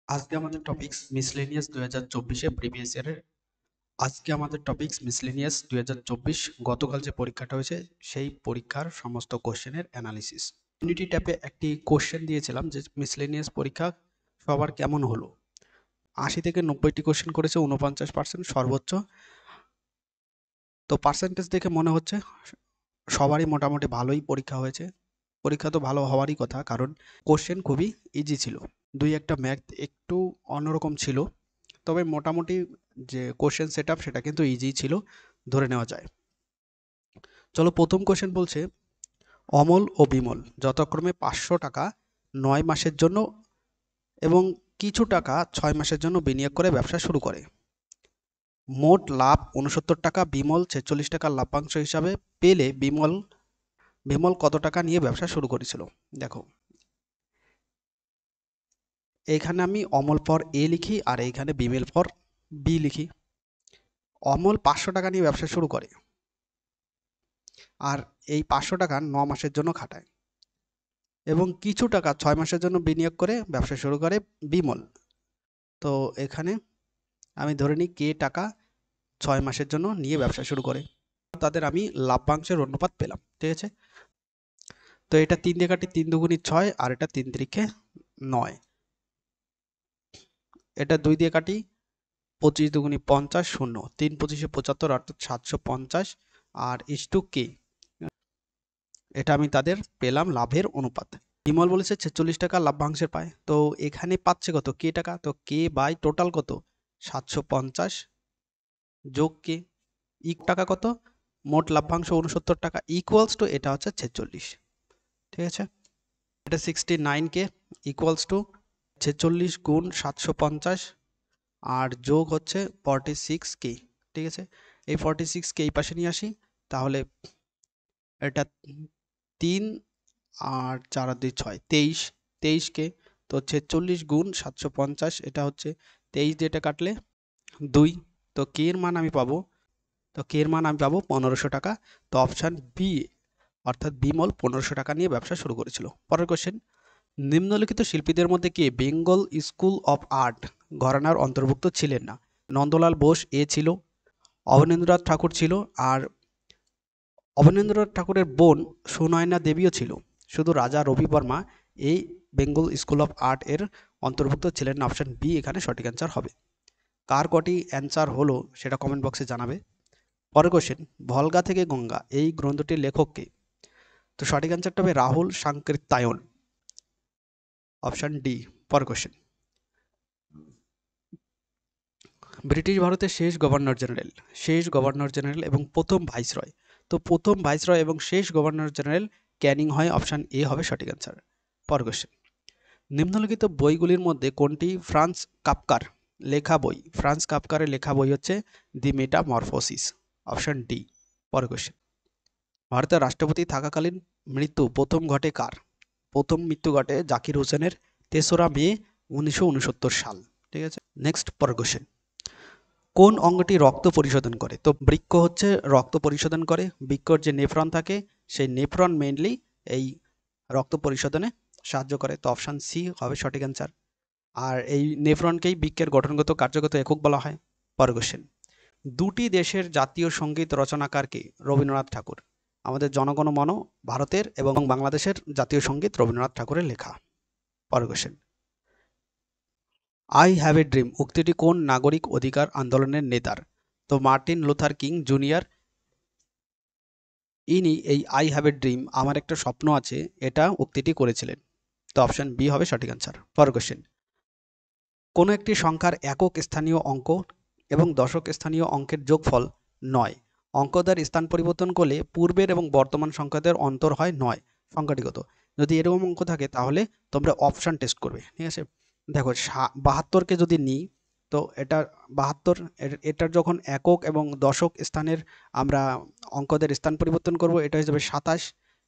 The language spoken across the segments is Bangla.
আজকে আমাদের টপিকস মিসলেনিয়াস 2024 প্রিভিয়াস ইয়ারের। আজকে আমাদের টপিকস মিসলেনিয়াস 2024 গতকাল যে পরীক্ষাটা হয়েছে সেই পরীক্ষার সমস্ত কোশ্চেনের অ্যানালিসিস। ইউনিটি ট্যাপে একটি কোশ্চেন দিয়েছিলাম যে মিসলেনিয়াস পরীক্ষা সবার কেমন হলো। 80 থেকে 90টি কোশ্চেন করেছে, 49% সর্বোচ্চ। তো পার্সেন্টেজ দেখে মনে হচ্ছে সবারই মোটামুটি ভালোই পরীক্ষা হয়েছে। পরীক্ষা তো ভালো হওয়ারই কথা, কারণ কোশ্চেন খুবই ইজি ছিল। দুই একটা ম্যাথ একটু অন্যরকম ছিল, তবে মোটামুটি যে কোশ্চেন সেট আপ সেটা কিন্তু ইজি ছিল, ধরে নেওয়া যায়। চলো, প্রথম কোশ্চেন বলছে অমল ও বিমল যথাক্রমে 500 টাকা 9 মাসের জন্য এবং কিছু টাকা 6 মাসের জন্য বিনিয়োগ করে ব্যবসা শুরু করে। মোট লাভ 69 টাকা, বিমল 46 টাকা লাভ্যাংশ হিসাবে পেলে বিমল কত টাকা নিয়ে ব্যবসা শুরু করেছিল। দেখো, এইখানে আমি অমল পর এ লিখি আর এইখানে বিমল পর বি লিখি। অমল 500 টাকা নিয়ে ব্যবসা শুরু করে আর এই 500 টাকা 9 মাসের জন্য খাটায় এবং কিছু টাকা 6 মাসের জন্য বিনিয়োগ করে ব্যবসা শুরু করে বিমল। তো এখানে আমি ধরে নিই কে টাকা 6 মাসের জন্য নিয়ে ব্যবসা শুরু করে, তাদের আমি লাভ্যাংশের অনুপাত পেলাম। ঠিক আছে, তো এটা 3 দিয়ে কাটি, 3 দুগুণি 6 আর এটা 3 তিরিখে 9। এটা 2 দিয়ে কাটি, 25 দুগুণি 50, 0, 3 25 75 অর্থাৎ 750 আর ইস্টু কে, এটা আমি তাদের পেলাম লাভের অনুপাত। বিমল বলেছে 46 টাকা লাভ্যাংশের পায়, তো এখানে পাচ্ছে কত, কে টাকা, তো কে বাই টোটাল কত 750 যোগ কে, টাকা কত, মোট লাভ্যাংশ 69 টাকা ইকুয়ালস টু এটা হচ্ছে 46। ঠিক আছে, এটা 69 কে ইকুয়ালস টু 46 গুণ 750 আর যোগ হচ্ছে 46 কে। ঠিক আছে, এই 46 কে এই পাশে নিয়ে আসি, তাহলে এটা 3 আর 4 আর 2 6, 23 কে, তো 46 গুণ 750 এটা হচ্ছে 23 দিয়ে এটা কাটলে 2, তো কে এর মান আমি পাবো, 1500 টাকা। তো অপশান বি অর্থাৎ বিমল 1500 টাকা নিয়ে ব্যবসা শুরু করেছিল। পরের কোশ্চেন, নিম্নলিখিত শিল্পীদের মধ্যে কে বেঙ্গল স্কুল অফ আর্ট ঘরানার অন্তর্ভুক্ত ছিলেন না। নন্দলাল বোস এ ছিল, অবনীন্দ্রনাথ ঠাকুর ছিল, আর অবনীন্দ্রনাথ ঠাকুরের বোন সুনয়না দেবীও ছিল। শুধু রাজা রবি বর্মা এই বেঙ্গল স্কুল অফ আর্ট এর অন্তর্ভুক্ত ছিলেন না। অপশন বি এখানে সঠিক অ্যান্সার হবে। কার কটি অ্যান্সার হলো সেটা কমেন্ট বক্সে জানাবে। পরের কোশ্চেন, ভলগা থেকে গঙ্গা এই গ্রন্থটির লেখক কে, তো সঠিক অ্যান্সারটা হবে রাহুল সাংকৃত্যায়ন, অপশন ডি। পরের কোশ্চেন, ব্রিটিশ ভারতের শেষ গভর্নর জেনারেল এবং প্রথম ভাইসরয়, তো প্রথম ভাইসরয় এবং শেষ গভর্নর জেনারেল ক্যানিং হয়, অপশন এ হবে সঠিক অ্যান্সার। পরের কোশ্চেন, নিম্নলিখিত বইগুলির মধ্যে কোনটি ফ্রান্স কাফকারের লেখা বই হচ্ছে দি মেটামরফোসিস, অপশন ডি। পরের কোশ্চেন, ভারতের রাষ্ট্রপতি থাকাকালীন মৃত্যু প্রথম ঘটে কার, প্রথম মৃত্যু ঘটে জাকির হোসেনের 3রা মে 1969 সাল। ঠিক আছে, নেক্সট পরের কোশ্চেন, কোন অঙ্গটি রক্ত পরিশোধন করে, তো বৃক্ক হচ্ছে রক্ত পরিশোধন করে। বৃক্কর যে নেফ্রন থাকে সেই নেফ্রন মেইনলি এই রক্ত পরিশোধনে সাহায্য করে, তো অপশান সি হবে সঠিক অ্যান্সার। আর এই নেফ্রনকেই বৃক্কের গঠনগত কার্যগত একক বলা হয়। পরের কোশ্চেন, দুটি দেশের জাতীয় সঙ্গীত রচনাকার কে, রবীন্দ্রনাথ ঠাকুর। আমাদের জনগণ মন ভারতের এবং বাংলাদেশের জাতীয় সঙ্গীত রবীন্দ্রনাথ ঠাকুরের লেখা। পরের question, I have a dream উক্তিটি কোন নাগরিক অধিকার আন্দোলনের নেতার, তো মার্টিন লুথার কিং জুনিয়র ইনি এই আই হ্যাভ এ ড্রিম আমার একটা স্বপ্ন আছে এটা উক্তিটি করেছিলেন, তো অপশন বি হবে সঠিক অ্যান্সার। পরের কোশ্চেন, কোনো একটি সংখ্যার একক স্থানীয় অঙ্ক এবং দশক স্থানীয় অঙ্কের যোগফল 9, অঙ্ক দ্বারা স্থান পরিবর্তন করলে পূর্বের এবং বর্তমান সংখ্যাদের অন্তর হয় 9, সংখ্যাটি কত। যদি এরকম অঙ্ক থাকে তাহলে তোমরা অপশান টেস্ট করবে। ঠিক আছে, দেখো 72কে যদি নিই, তো এটা 72 এটার যখন একক এবং দশক স্থানের আমরা অঙ্কদের স্থান পরিবর্তন করব, এটা হয়ে যাবে 27।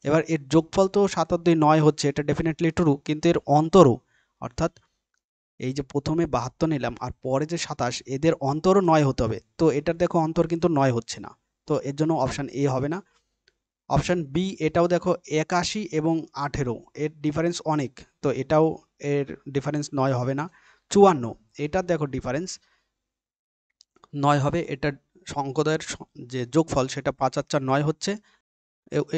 এবার এর যোগফল তো 7 আর 2 9 হচ্ছে, এটা ডেফিনেটলি ট্রু, কিন্তু এর অন্তরও অর্থাৎ এই যে প্রথমে 72 নিলাম আর পরে যে 27 এদের অন্তরও 9 হতে হবে, তো এটার দেখো অন্তর কিন্তু 9 হচ্ছে না, তো এর জন্য অপশান এ হবে না। অপশান বি, এটাও দেখো 81 এবং 18 এর ডিফারেন্স অনেক, তো এটাও এর ডিফারেন্স 9 হবে না। 54, এটা দেখো ডিফারেন্স 9 হবে, এটা অঙ্কোদয়ের যে যোগফল সেটা 5 আর 4 9 হচ্ছে,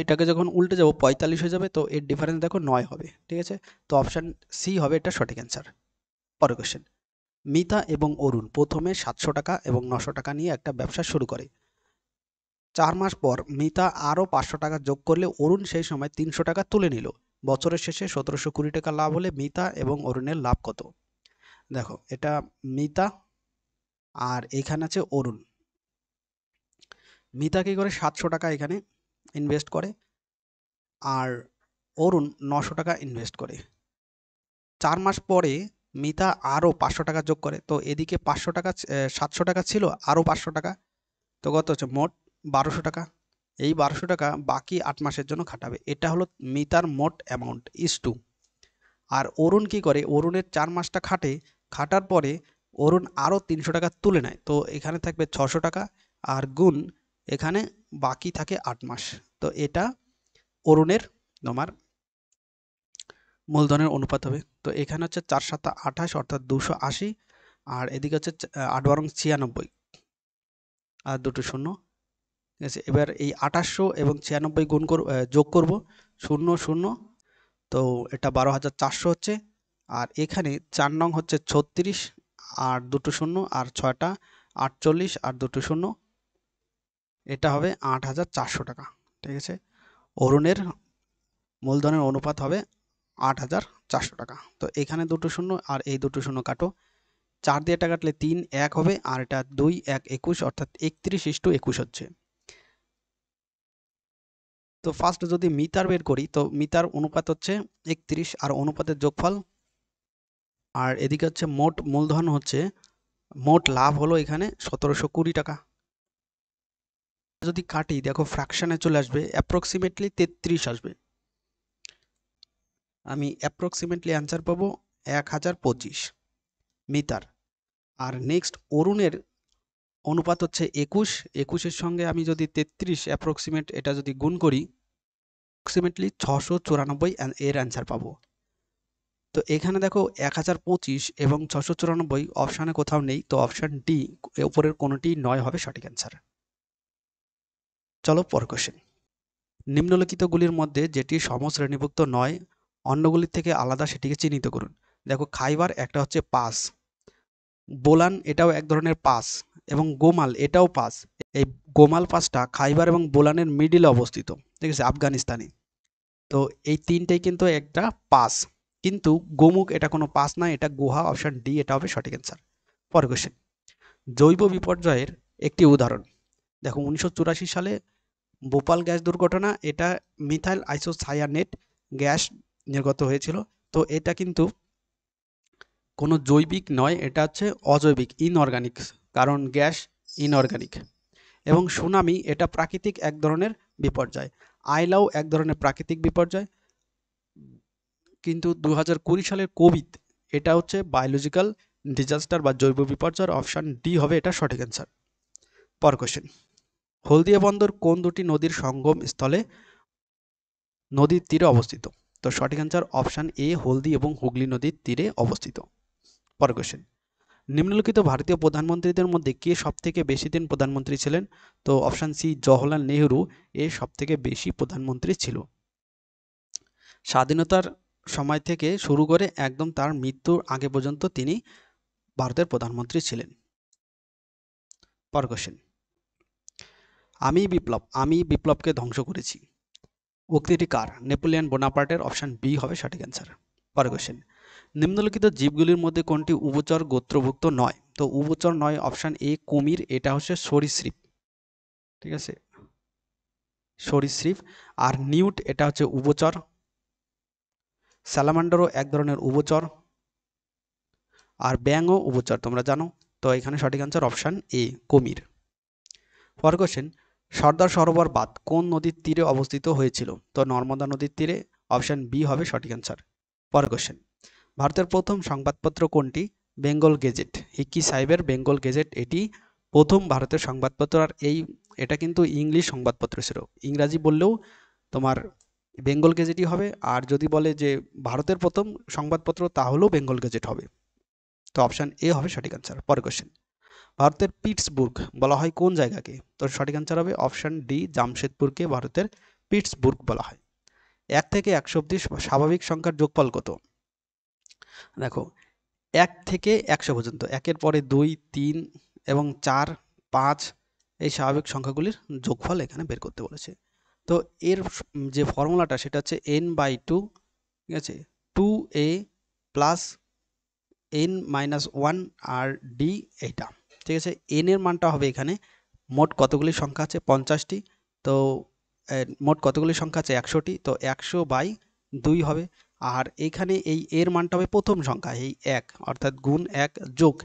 এটাকে যখন উল্টে যাবো 45 হয়ে যাবে, তো এর ডিফারেন্স দেখো 9 হবে, ঠিক আছে। তো অপশান সি হবে এটা সঠিক অ্যান্সার। পরের কোশ্চেন, মিতা এবং অরুণ প্রথমে 700 টাকা এবং 900 টাকা নিয়ে একটা ব্যবসা শুরু করে। 4 মাস পর মিতা আরও 500 টাকা যোগ করলে অরুণ সেই সময় 300 টাকা তুলে নিল। বছরের শেষে 1720 টাকা লাভ হলে মিতা এবং অরুণের লাভ কত? দেখো এটা মিতা আর এখানে আছে অরুণ। মিতা কি করে 700 টাকা এখানে ইনভেস্ট করে আর অরুণ 900 টাকা ইনভেস্ট করে। 4 মাস পরে মিতা আরও 500 টাকা যোগ করে, তো এদিকে 500 টাকা 700 টাকা ছিল, আরও 500 টাকা, তো কত হচ্ছে মোট 1200 টাকা। এই 1200 টাকা বাকি 8 মাসের জন্য খাটাবে, এটা হলো মিতার মোট অ্যামাউন্ট ইস টু। আর অরুণ কি করে, অরুণের 4 মাসটা খাটার পরে অরুণ আরও 300 টাকা তুলে নেয়, তো এখানে থাকবে 600 টাকা আর গুণ এখানে বাকি থাকে 8 মাস। তো এটা অরুণের তোমার মূলধনের অনুপাত হবে। তো এখানে হচ্ছে 4 7 28 অর্থাৎ 280, আর এদিকে হচ্ছে 8 বরং 96 আর দুটো শূন্য, ঠিক আছে। এবার এই 2800 এবং 96 যোগ করব, 0 0, তো এটা 12,400 হচ্ছে। আর এখানে 4 নং হচ্ছে 36 আর দুটো শূন্য, আর 6টা 48 আর দুটো শূন্য, এটা হবে 8,400 টাকা, ঠিক আছে। অরুণের মূলধনের অনুপাত হবে 8,400 টাকা। তো এখানে দুটো শূন্য আর এই দুটো শূন্য কাটো, 4 দিয়ে এটা কাটলে 3 1 হবে, আর এটা 2 1 21 অর্থাৎ 31:21 হচ্ছে। তো ফার্স্ট যদি মিটার বের করি, তো মিটার অনুপাত হচ্ছে 31 আর অনুপাতের যোগফল, আর এদিকে হচ্ছে মোট মূলধন হচ্ছে, মোট লাভ হলো এখানে 1720 টাকা। যদি কাটি দেখো ফ্র্যাকশনে চলে আসবে, অ্যাপ্রক্সিমেটলি 33 আসবে। আমি অ্যাপ্রক্সিমেটলি অ্যান্সার পাবো 1025 মিটার। আর নেক্সট অরুণের অনুপাত হচ্ছে 21, 21-এর সঙ্গে আমি যদি 33 অ্যাপ্রক্সিমেট এটা যদি গুণ করি, অ্যাপ্রক্সিমেটলি 694 এর অ্যান্সার পাবো। তো এখানে দেখো 1025 এবং 694 অপশানে কোথাও নেই, তো অপশান ডি উপরের কোনোটি নয় হবে সঠিক অ্যান্সার। চলো পর কোশ্চেন, নিম্নলিখিতগুলির মধ্যে যেটি সমশ্রেণীভুক্ত নয় অন্যগুলির থেকে আলাদা সেটিকে চিহ্নিত করুন। দেখো খাইবার একটা হচ্ছে পাস, বোলান এটাও এক ধরনের পাস, এবং গোমাল এটাও পাস। এই গোমাল পাসটা খাইবার এবং বোলানের মিডিলে অবস্থিত, ঠিক আছে, আফগানিস্তানে। তো এই তিনটেই কিন্তু একটা পাস, কিন্তু গোমুখ এটা কোনো পাস না, এটা গুহা, অপশন ডি এটা হবে সঠিক অ্যান্সার। পরের কোশ্চেন, জৈব বিপর্যয়ের একটি উদাহরণ। দেখো 1984 সালে ভোপাল গ্যাস দুর্ঘটনা, এটা মিথাইল আইসোসায়ানেট গ্যাস নির্গত হয়েছিল। তো এটা কিন্তু কোনো জৈবিক নয়, এটা হচ্ছে অজৈবিক, ইনঅর্গানিক, কারণ গ্যাস ইনঅর্গানিক। এবং সুনামি এটা প্রাকৃতিক এক ধরনের বিপর্যয়, আইলাও এক ধরনের প্রাকৃতিক বিপর্যয়, কিন্তু 2020 সালের কোভিড এটা হচ্ছে বায়োলজিক্যাল ডিজাস্টার বা জৈব বিপর্যয়, অপশান ডি হবে এটা সঠিক অ্যান্সার। পর কোশ্চেন, হলদিয়া বন্দর কোন দুটি নদীর সঙ্গম স্থলে নদীর তীরে অবস্থিত? তো সঠিক অ্যান্সার অপশান এ, হলদি এবং হুগলি নদীর তীরে অবস্থিত। পরের কোশ্চেন, নিম্নলিখিত ভারতীয় প্রধানমন্ত্রীদের মধ্যে কে সবথেকে বেশি দিন প্রধানমন্ত্রী ছিলেন? তো অপশান সি, জওহরলাল নেহরু এ সবথেকে বেশি প্রধানমন্ত্রী ছিল। স্বাধীনতার সময় থেকে শুরু করে একদম তার মৃত্যুর আগে পর্যন্ত তিনি ভারতের প্রধানমন্ত্রী ছিলেন। পরের কোশ্চেন, আমি বিপ্লবকে ধ্বংস করেছি উক্তিটি কার? নেপোলিয়ন বোনাপার্টের, অপশান বি হবে সঠিক অ্যান্সার। পরের কোশ্চেন, নিম্নলিখিত জীবগুলির মধ্যে কোনটি উভচর গোত্রভুক্ত নয়? তো উভচর নয়, অপশান এ কুমির, এটা হচ্ছে সরীসৃপ, ঠিক আছে, সরীসৃপ। আর নিউট এটা হচ্ছে উভচর, স্যালামান্ডারও এক ধরনের উভচর, আর ব্যাঙও উভচর, তোমরা জানো। তো এখানে সঠিক অ্যান্সার অপশান এ, কুমির। পরের কোশ্চেন, সর্দার সরোবর বাঁধ কোন নদীর তীরে অবস্থিত হয়েছিল? তো নর্মদা নদীর তীরে, অপশান বি হবে সঠিক অ্যান্সার। পরের কোশ্চেন, ভারতের প্রথম সংবাদপত্র কোনটি? বেঙ্গল গেজেট, হিক্কি সাহেবের বেঙ্গল গেজেট এটি প্রথম ভারতের সংবাদপত্র। আর এটা কিন্তু ইংলিশ সংবাদপত্র ছিল, ইংরাজি বললেও তোমার বেঙ্গল গেজেটই হবে, আর যদি বলে যে ভারতের প্রথম সংবাদপত্র তাহলেও বেঙ্গল গেজেট হবে। তো অপশান এ হবে সঠিক অ্যান্সার। পরের কোশ্চেন, ভারতের পিটসবুর্গ বলা হয় কোন জায়গাকে? তো সঠিক অ্যান্সার হবে অপশান ডি, জামশেদপুরকে ভারতের পিটসবুর্গ বলা হয়। 1 থেকে 100 অবধি স্বাভাবিক সংখ্যার যোগফল কত? দেখো 1 থেকে 100 পর্যন্ত, 1-এর পরে 2, 3 এবং 4, 5 এই স্বাভাবিক সংখ্যাগুলির যোগফল এখানে বের করতে বলেছে। তো এর যে ফর্মুলাটা সেটা হচ্ছে n/2, ঠিক আছে, 2a প্লাস n-1 আর d এইটা, ঠিক আছে। n এর মানটা হবে এখানে মোট কতগুলি সংখ্যা আছে 50টি, তো মোট কতগুলি সংখ্যা আছে 100টি, তো 100/2 হবে। আর এখানে এই এর মানটা হবে প্রথম সংখ্যা এই 1, অর্থাৎ গুণ 1 যোগ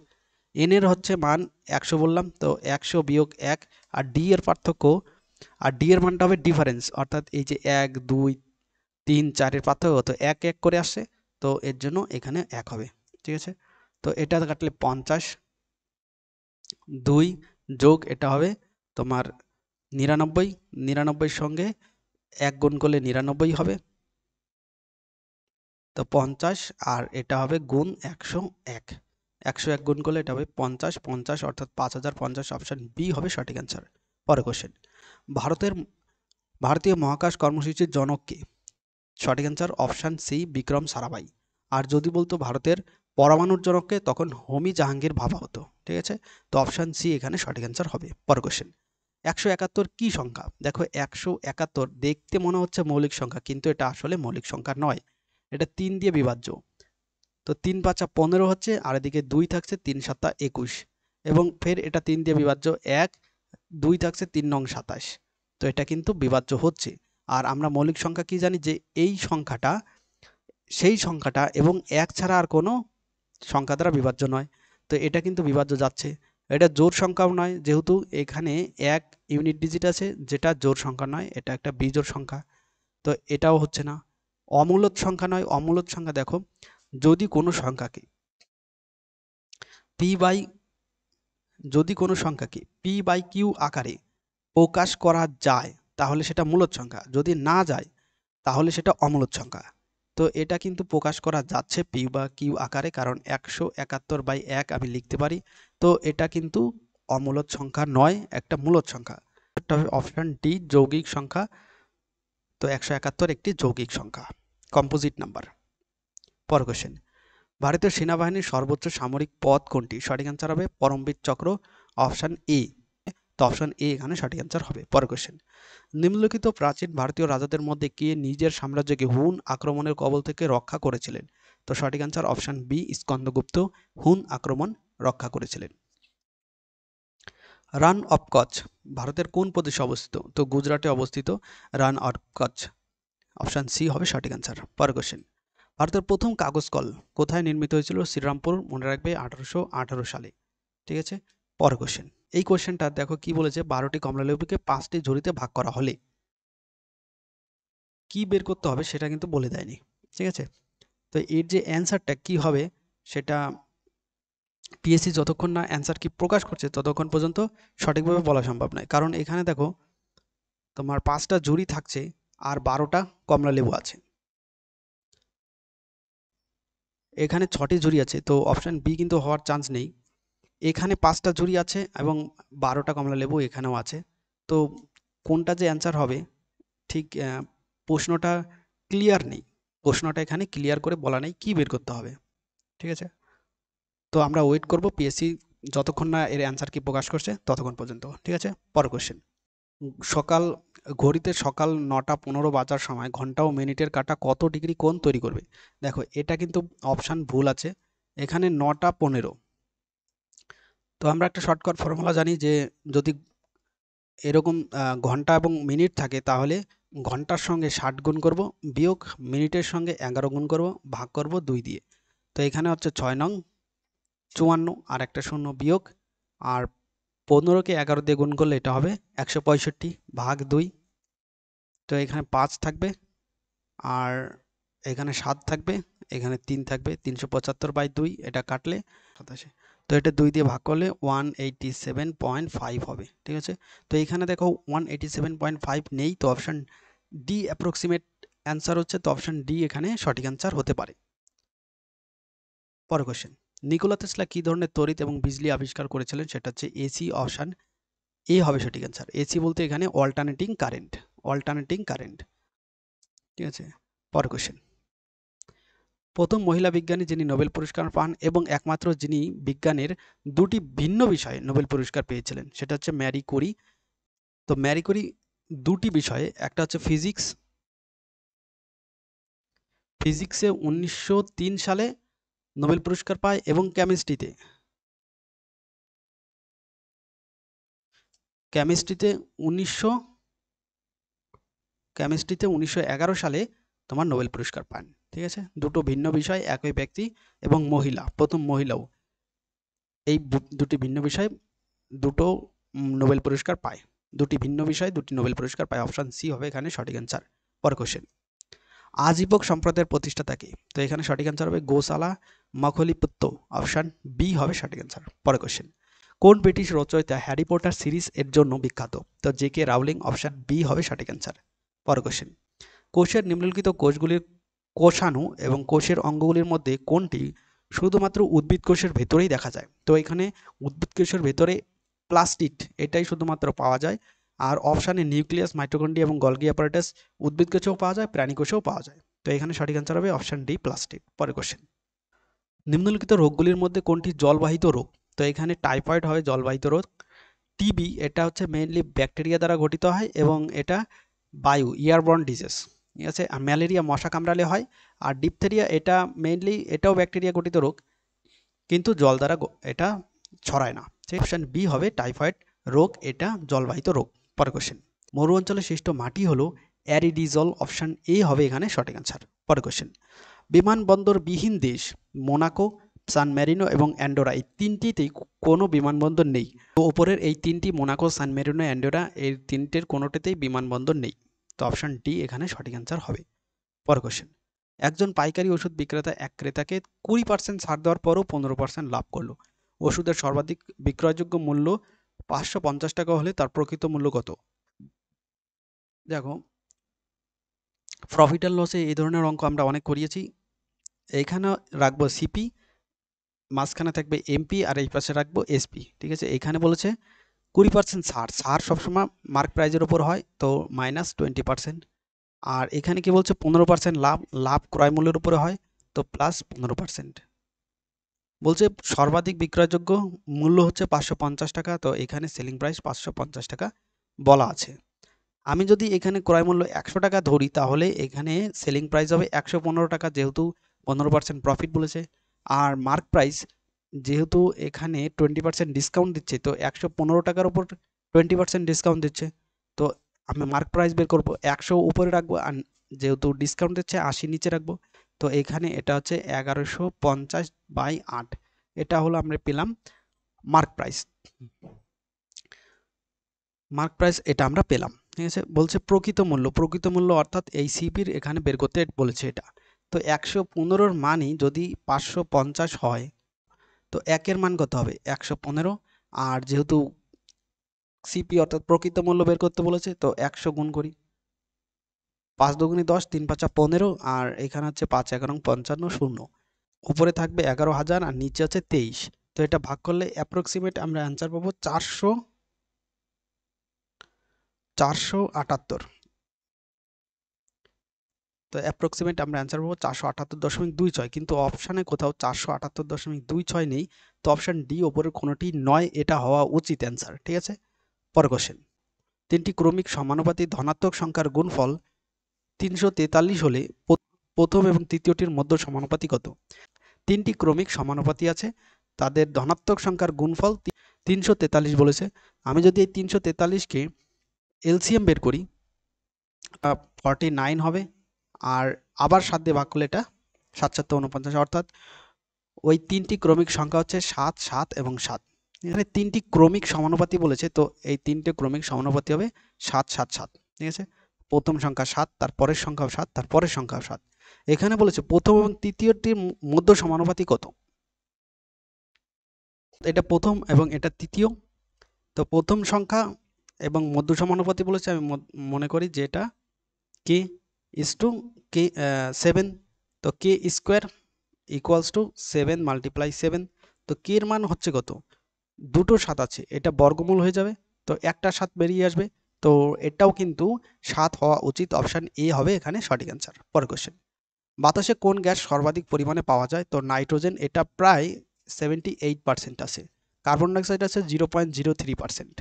n এর হচ্ছে মান 100 বললাম, তো 100 বিয়োগ 1 আর d এর পার্থক্য, আর d এর মানটা হবে ডিফারেন্স, অর্থাৎ এই যে 1, 2, 3, 4 এর পার্থক্য, তো 1 1 করে আসছে, তো এর জন্য এখানে 1 হবে, ঠিক আছে। তো এটা কাটলে 50, 2 যোগ এটা হবে তোমার 99, 99 সঙ্গে 1 গুণ করলে 99 হবে, তো 50 আর এটা হবে গুণ 101, 101 গুণ করলে এটা হবে 50, 50 অর্থাৎ 5050, অপশান বি হবে সঠিক অ্যান্সার। পরের কোশ্চেন, ভারতীয় মহাকাশ কর্মসূচির জনক কে? সঠিক answer option C, Vikram Sarabhai. আর যদি বলতো ভারতের পরমাণুর জনককে, তখন হোমি জাহাঙ্গীর ভাবা হতো, ঠিক আছে। তো অপশান সি এখানে সঠিক অ্যান্সার হবে। পরের কোশ্চেন, 171 কি সংখ্যা? দেখো 171 দেখতে মনে হচ্ছে মৌলিক সংখ্যা, কিন্তু এটা আসলে মৌলিক সংখ্যা নয়, এটা 3 দিয়ে বিভাজ্য। তো 3 5 15 হচ্ছে, আর এদিকে 2 থাকছে, 3 7 21, এবং ফের এটা 3 দিয়ে বিভাজ্য, 1 2 থাকছে, 3 নং 27, তো এটা কিন্তু বিভাজ্য হচ্ছে। আর আমরা মৌলিক সংখ্যা কি জানি, যে এই সংখ্যাটা সেই সংখ্যাটা এবং 1 ছাড়া আর কোনো সংখ্যা দ্বারা বিভাজ্য নয়, তো এটা কিন্তু বিভাজ্য যাচ্ছে। এটা জোড় সংখ্যাও নয়, যেহেতু এখানে 1 ইউনিট ডিজিট আছে, যেটা জোড় সংখ্যা নয়, এটা একটা বিজোড় সংখ্যা, তো এটাও হচ্ছে না। অমূলদ সংখ্যা নয়, অমূলদ সংখ্যা দেখো যদি কোনো সংখ্যাকে p/q আকারে প্রকাশ করা যায় তাহলে সেটা মূলদ সংখ্যা, যদি না যায় তাহলে সেটা অমূলদ সংখ্যা। তো এটা কিন্তু প্রকাশ করা যাচ্ছে p/q আকারে, কারণ 171/1 আমি লিখতে পারি, তো এটা কিন্তু অমূলদ সংখ্যা নয়, একটা মূলদ সংখ্যা। এটা হবে অপশন ডি, যৌগিক সংখ্যা। তো 171 একটি যৌগিক সংখ্যা, কম্পোজিট নাম্বার। পরের কোশ্চেন, ভারতীয় সেনাবাহিনীর সর্বোচ্চ সামরিক পদ কোনটি? সঠিক অ্যান্সার হবে পরমবীর চক্র, অপশন এ। তো অপশন এ এখানে সঠিক অ্যান্সার হবে। পরের কোশ্চেন, নিম্নলিখিত প্রাচীন ভারতীয় রাজাদের মধ্যে কে নিজের সাম্রাজ্যকে হুন আক্রমণের কবল থেকে রক্ষা করেছিলেন? তো সঠিক অ্যান্সার অপশন বি, স্কন্দগুপ্ত হুন আক্রমণ রক্ষা করেছিলেন। রান অফ কচ্ছ ভারতের কোন প্রদেশে অবস্থিত? তো গুজরাটে অবস্থিত Rann of Kutch, option C হবে সঠিক অ্যান্সার। পরের কোশ্চেন, ভারতের প্রথম কাগজ কল কোথায় নির্মিত হয়েছিল? শ্রীরামপুর, মনে রাখবে 1818 সালে, ঠিক আছে। পরের কোশ্চেন, এই কোশ্চেনটা দেখো কি বলেছে, 12টি কমলালেবুকে 5টি ঝুড়িতে ভাগ করা হলে কি বের করতে হবে সেটা কিন্তু বলে দেয়নি, ঠিক আছে। তো এর যে অ্যান্সারটা কি হবে সেটা পিএসসি যতক্ষণ না অ্যান্সার কি প্রকাশ করছে ততক্ষণ পর্যন্ত সঠিকভাবে বলা সম্ভব নয়, কারণ এখানে দেখো তোমার 5টা ঝুড়ি থাকছে আর 12টা কমলালেবু আছে, এখানে 6টি ঝুড়ি আছে, তো অপশন বি কিন্তু হওয়ার চান্স নেই। এখানে 5টা ঝুড়ি আছে এবং 12টা কমলালেবু এখানেও আছে, তো কোনটা যে অ্যান্সার হবে ঠিক প্রশ্নটা ক্লিয়ার নেই, প্রশ্নটা এখানে ক্লিয়ার করে বলা নেই কি বের করতে হবে, ঠিক আছে। তো আমরা ওয়েট করব পিএসসি যতক্ষণ না এর অ্যান্সার কি প্রকাশ করছে ততক্ষণ পর্যন্ত, ঠিক আছে। পরের কোশ্চেন, ঘড়িতে সকাল 9টা 15 বাজার সময় ঘন্টা ও মিনিটের কাঁটা কত ডিগ্রি কোণ তৈরি করবে? দেখো এটা কিন্তু অপশান ভুল আছে, এখানে 9টা 15। তো আমরা একটা শর্টকাট ফর্মুলা জানি যে যদি এরকম ঘন্টা এবং মিনিট থাকে তাহলে ঘন্টার সঙ্গে 60 গুণ করব, বিয়োগ মিনিটের সঙ্গে 11 গুণ করব, ভাগ করব 2 দিয়ে। তো এখানে হচ্ছে 6 নং 54 আর একটা শূন্য বিয়োগ, আর 15কে 11 দিয়ে গুণ করলে এটা হবে 165 ভাগ 2। তো এখানে 5 থাকবে আর এখানে 7 থাকবে, এখানে 3 থাকবে, 375/2 এটা কাটলে 87। তো এটা 2 দিয়ে ভাগ করলে 187.5 হবে, ঠিক আছে। তো এখানে দেখো 187.5 নেই, তো অপশন ডি অ্যাপ্রক্সিমেট অ্যান্সার হচ্ছে, তো অপশন ডি এখানে সঠিক অ্যান্সার হতে পারে। পরের কোশ্চেন, নিকোলা টেসলা কি ধরনের তড়িৎ এবং বিজলি আবিষ্কার করেছিলেন? সেটা হচ্ছে এসি। অপশন এ হবে সঠিক অ্যান্সার। এসি বলতে এখানে অল্টারনেটিং কারেন্ট, অল্টারনেটিং কারেন্ট। ঠিক আছে, পরের কোশ্চেন। প্রথম মহিলা বিজ্ঞানী যিনি নোবেল পুরস্কার পান এবং একমাত্র যিনি বিজ্ঞানের দুটি ভিন্ন বিষয়ে নোবেল পুরস্কার পেয়েছিলেন, সেটা হচ্ছে ম্যারি কুরি। তো ম্যারি কুরি দুটি বিষয়ে, একটা হচ্ছে ফিজিক্সে 1903 সালে নোবেল পুরস্কার পায় এবং কেমিস্ট্রিতে 1911 সালে তোমার নোবেল পুরস্কার পান। ঠিক আছে, দুটো ভিন্ন বিষয়, একই ব্যক্তি এবং মহিলা, প্রথম মহিলাও এই দুটি ভিন্ন বিষয় দুটো নোবেল পুরস্কার পায়। দুটি ভিন্ন বিষয় দুটি নোবেল পুরস্কার পায়। অপশন সি হবে এখানে সঠিক অ্যান্সার। পরের কোশ্চেন। আজীবক সম্প্রদায়ের প্রতিষ্ঠাতা কে? তো এখানে সঠিক অ্যান্সার হবে গোশালা মখলিপুত্ত। অপশন বি হবে সঠিক অ্যান্সার। পরের কোশ্চেন। কোন ব্রিটিশ রচয়িতা হ্যারি পটার সিরিজ এর জন্য বিখ্যাত? তো J K Rowling. Option B হবে সঠিক অ্যান্সার। পরের কোশ্চেন। কোষের নিম্নলিখিত কোষগুলির কোষাণু এবং কোষের অঙ্গগুলির মধ্যে কোনটি শুধুমাত্র উদ্ভিদ কোষের ভেতরেই দেখা যায়? তো এখানে উদ্ভিদ কোষের ভেতরে প্লাস্টিড এটাই শুধুমাত্র পাওয়া যায়। আর অপশানে নিউক্লিয়াস, মাইটোকন্ড্রিয়া এবং গলগি অ্যাপারেটাস উদ্ভিদ কোষেও পাওয়া যায়, প্রাণী কোষেও পাওয়া যায়। তো এখানে সঠিক অ্যান্সার হবে অপশন ডি, প্লাস্টিড। পরের কোশ্চেন। নিম্নলিখিত রোগগুলির মধ্যে কোনটি জলবাহিত রোগ? তো এখানে টাইফয়েড হবে জলবাহিত রোগ। টিবি এটা হচ্ছে মেইনলি ব্যাকটেরিয়া দ্বারা গঠিত হয় এবং এটা বায়ু, এয়ারবর্ন ডিজিজ। ঠিক আছে, আর ম্যালেরিয়া মশা কামড়ালে হয়। আর ডিপথেরিয়া এটা মেইনলি এটাও ব্যাকটেরিয়া গঠিত রোগ, কিন্তু জল দ্বারা এটা ছড়ায় না। সেই অপশন বি হবে টাইফয়েড রোগ, এটা জলবাহিত রোগ। পরের কোশ্চেন। মরু অঞ্চলে সৃষ্ট মাটি হলো অ্যারিডিজল। অপশন এ হবে এখানে সঠিক অ্যান্সার। পরের কোশ্চেন। বিমানবন্দর বিহীন দেশ মোনাকো, সান মেরিনো এবং অ্যান্ডোরা, এই তিনটিতেই কোনো বিমানবন্দর নেই। তো উপরের এই তিনটি মোনাকো, সান মেরিনো, অ্যান্ডোরা, এই তিনটের কোনোটিতেই বিমানবন্দর নেই। তো অপশন ডি এখানে সঠিক অ্যান্সার হবে। পরের কোশ্চেন। একজন পাইকারি ওষুধ বিক্রেতা এক ক্রেতাকে 20% ছাড় দেওয়ার পরও 15% লাভ করলো। ওষুধের সর্বাধিক বিক্রয়যোগ্য মূল্য 550 টাকা হলে তার প্রকৃত মূল্য কত? দেখো, প্রফিট অ্যান্ড লসে এই ধরনের অঙ্ক আমরা অনেক করিয়েছি। এইখানে রাখবো সিপি, মাঝখানে থাকবে এমপি, আর এই পাশে রাখবো এসপি। ঠিক আছে, এখানে বলেছে 20% ছাড়। ছাড় সবসময় মার্ক প্রাইজের উপর হয়, তো -20%। আর এখানে কি বলছে 15% লাভ, লাভ ক্রয় মূল্যের উপরে হয়, তো +15%। বলছে সর্বাধিক বিক্রয়যোগ্য মূল্য হচ্ছে 550 টাকা, তো এখানে সেলিং প্রাইস 550 টাকা বলা আছে। আমি যদি এখানে ক্রয় মূল্য 100 টাকা ধরি, তাহলে এখানে সেলিং প্রাইস হবে 115 টাকা, যেহেতু 15% প্রফিট বলেছে। আর মার্ক প্রাইস যেহেতু এখানে 20% ডিসকাউন্ট দিচ্ছে, তো 115 টাকার উপর 20% ডিসকাউন্ট দিচ্ছে, তো আমি মার্ক প্রাইস বের করবো 100 উপরে রাখবো, আর যেহেতু ডিসকাউন্ট দিচ্ছে 80 নিচে রাখবো। তো এখানে এটা হচ্ছে 1150/8, এটা হলো আমরা পেলাম মার্ক প্রাইস। মার্ক প্রাইস এটা আমরা পেলাম। ঠিক আছে, বলছে প্রকৃত মূল্য। প্রকৃত মূল্য অর্থাৎ এই সিপির এখানে বের করতে বলেছে এটা। তো 115-র মানই যদি 550 হয়, তো একের মান কত হবে? 115। আর যেহেতু সিপি অর্থাৎ প্রকৃত মূল্য বের করতে বলেছে, তো 100 গুণ করি। 5 দুগুণে 10, 3 5 15, আর এখানে হচ্ছে 5 11 55 শূন্য। উপরে থাকবে 11,000 আর নিচে আছে 23। তো এটা ভাগ করলে অ্যাপ্রক্সিমেট আমরা অ্যান্সার পাবো 478। তো অ্যাপ্রক্সিমেট আমরা অ্যান্সার পাবো 478.26, কিন্তু অপশানে কোথাও 478.26 নেই। তো অপশান ডি ওপরের কোনোটি নয়, এটা হওয়া উচিত অ্যান্সার। ঠিক আছে, পরের কোশ্চেন। তিনটি ক্রমিক সমানুপাতি ধনাত্মক সংখ্যার গুণফল 343 হলে প্রথম এবং তৃতীয়টির মধ্য সমানুপাতি কত? তিনটি ক্রমিক সমানুপাতি আছে, তাদের ধনাত্মক সংখ্যার গুণফল 343 বলেছে। আমি যদি এই 343কে এলসিএম বের করি, 49 হবে। আর আবার 7 দিয়ে ভাগ করলে এটা 7 7 49, অর্থাৎ ওই তিনটি ক্রমিক সংখ্যা হচ্ছে 7 7 এবং 7। এখানে তিনটি ক্রমিক সমানুপাতি বলেছে, তো এই তিনটে ক্রমিক সমানুপাতি হবে 7 7 7। ঠিক আছে, প্রথম সংখ্যা 7, তারপরের সংখ্যাও 7, তারপরের সংখ্যাও 7। এখানে বলেছে প্রথম এবং তৃতীয়টির মধ্য সমানুপাতি কত? এটা প্রথম এবং এটা তৃতীয়। তো প্রথম সংখ্যা এবং মধ্য সমানুপাতি বলেছে, আমি মনে করি যে এটা k/7। তো k square equals to 7 multiply 7। তো কে এর মান হচ্ছে কত, দুটো 7 আছে, এটা বর্গমূল হয়ে যাবে, তো একটা 7 বেরিয়ে আসবে, তো এটাও কিন্তু 7 হওয়া উচিত। অপশান এ হবে এখানে সঠিক অ্যান্সার। পরের কোশ্চেন, বাতাসে কোন গ্যাস সর্বাধিক পরিমাণে পাওয়া যায়? তো নাইট্রোজেন, এটা প্রায় 78% আছে। কার্বন ডাইঅক্সাইড আছে 0.03%,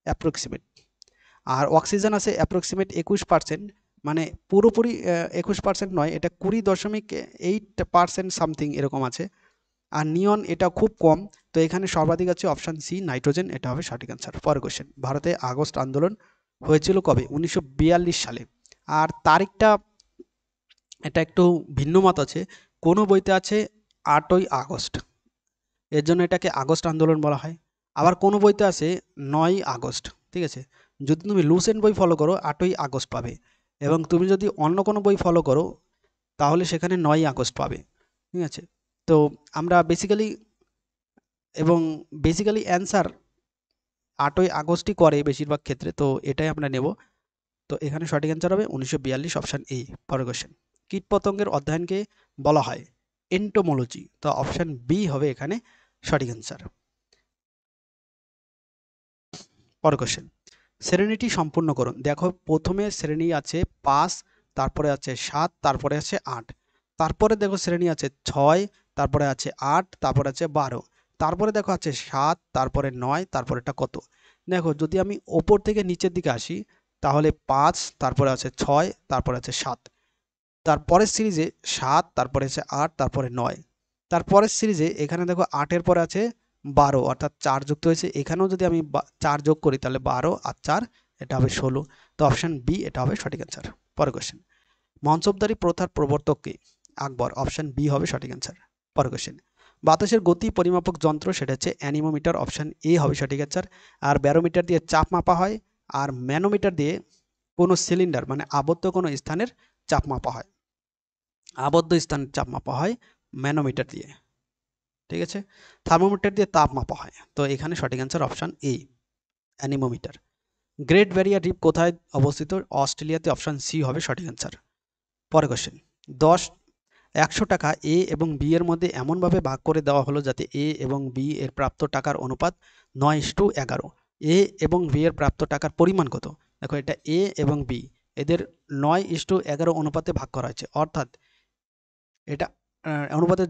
অ্যাপ্রক্সিমেট। আর অক্সিজেন আছে অ্যাপ্রক্সিমেট 21%, মানে পুরোপুরি 21% নয়, এটা 20.8% সামথিং এরকম আছে। আর নিয়ন এটা খুব কম, তো এখানে সর্বাধিক আছে অপশান সি নাইট্রোজেন, এটা হবে সঠিক অ্যান্সার। পরের কোশ্চেন, ভারতে আগস্ট আন্দোলন হয়েছিল কবে? 1942 সালে। আর তারিখটা এটা একটু ভিন্ন মত আছে, কোনো বইতে আছে 8ই আগস্ট, এর জন্য এটাকে আগস্ট আন্দোলন বলা হয়। আবার কোনো বইতে আছে 9ই আগস্ট, ঠিক আছে। যদি তুমি লুসেন্ট বই ফলো করো 8ই আগস্ট পাবে, এবং তুমি যদি অন্য কোনো বই ফলো করো তাহলে সেখানে 9ই আগস্ট পাবে, ঠিক আছে। তো আমরা বেসিক্যালি অ্যান্সার 8ই আগস্টই করে বেশিরভাগ ক্ষেত্রে, তো এটাই আমরা নেব। তো এখানে সঠিক অ্যান্সার হবে 1942, অপশান এ। পরের কোশ্চেন, কীটপতঙ্গের অধ্যয়নকে বলা হয় এন্টোমোলজি, তো অপশান বি হবে এখানে সঠিক অ্যান্সার। পরের কোশ্চেন, শ্রেণীটি সম্পূর্ণ করুন। দেখো প্রথমে শ্রেণী আছে 5, তারপরে আছে 7, তারপরে আছে 8, তারপরে দেখো শ্রেণী আছে 6, তারপরে আছে 8, তারপরে আছে 12, তারপরে দেখো আছে 7, তারপরে 9, তারপরেটা কত? দেখো যদি আমি ওপর থেকে নিচের দিকে আসি তাহলে 5, তারপরে আছে 6, তারপরে আছে 7, তারপরের সিরিজে 7, তারপরে আছে 8, তারপরে 9, তারপরের সিরিজে এখানে দেখো 8-এর পরে আছে 12, অর্থাৎ 4 যুক্ত হয়েছে, এখানেও যদি আমি 4 যোগ করি তাহলে 12 আর 4 এটা হবে 16, তো অপশান বি এটা হবে সঠিক অ্যান্সার। পরের কোশ্চেন, মনসবদারি প্রথার প্রবর্তক কে? আকবর, অপশান বি হবে সঠিক অ্যান্সার। পরের কোশ্চেন, বাতাসের গতি পরিমাপক যন্ত্র সেটা হচ্ছে অ্যানিমোমিটার, অপশান এ হবে সঠিক অ্যান্সার। আর ব্যারোমিটার দিয়ে চাপ মাপা হয়, আর ম্যানোমিটার দিয়ে কোনো সিলিন্ডার মানে আবদ্ধ কোনো স্থানের চাপ মাপা হয়, আবদ্ধ স্থানের চাপ মাপা হয় ম্যানোমিটার দিয়ে, ঠিক আছে। থার্মোমিটার দিয়ে তাপ মাপা হয়, তো এখানে সঠিক answer option A anemometer. Great barrier reef কোথায় অবস্থিত? অস্ট্রেলিয়াতে, অপশান সি হবে সঠিক অ্যান্সার। পরের কোশ্চেন, 100 টাকা এ এবং বি এর মধ্যে এমনভাবে ভাগ করে দেওয়া হলো যাতে এ এবং বি এর প্রাপ্ত টাকার অনুপাত 9:11। এ এবং বি এর প্রাপ্ত টাকার পরিমাণ কত? দেখো এটা এ এবং বি এদের 9:11 অনুপাতে ভাগ করা হয়েছে, অর্থাৎ এটা অনুপাতের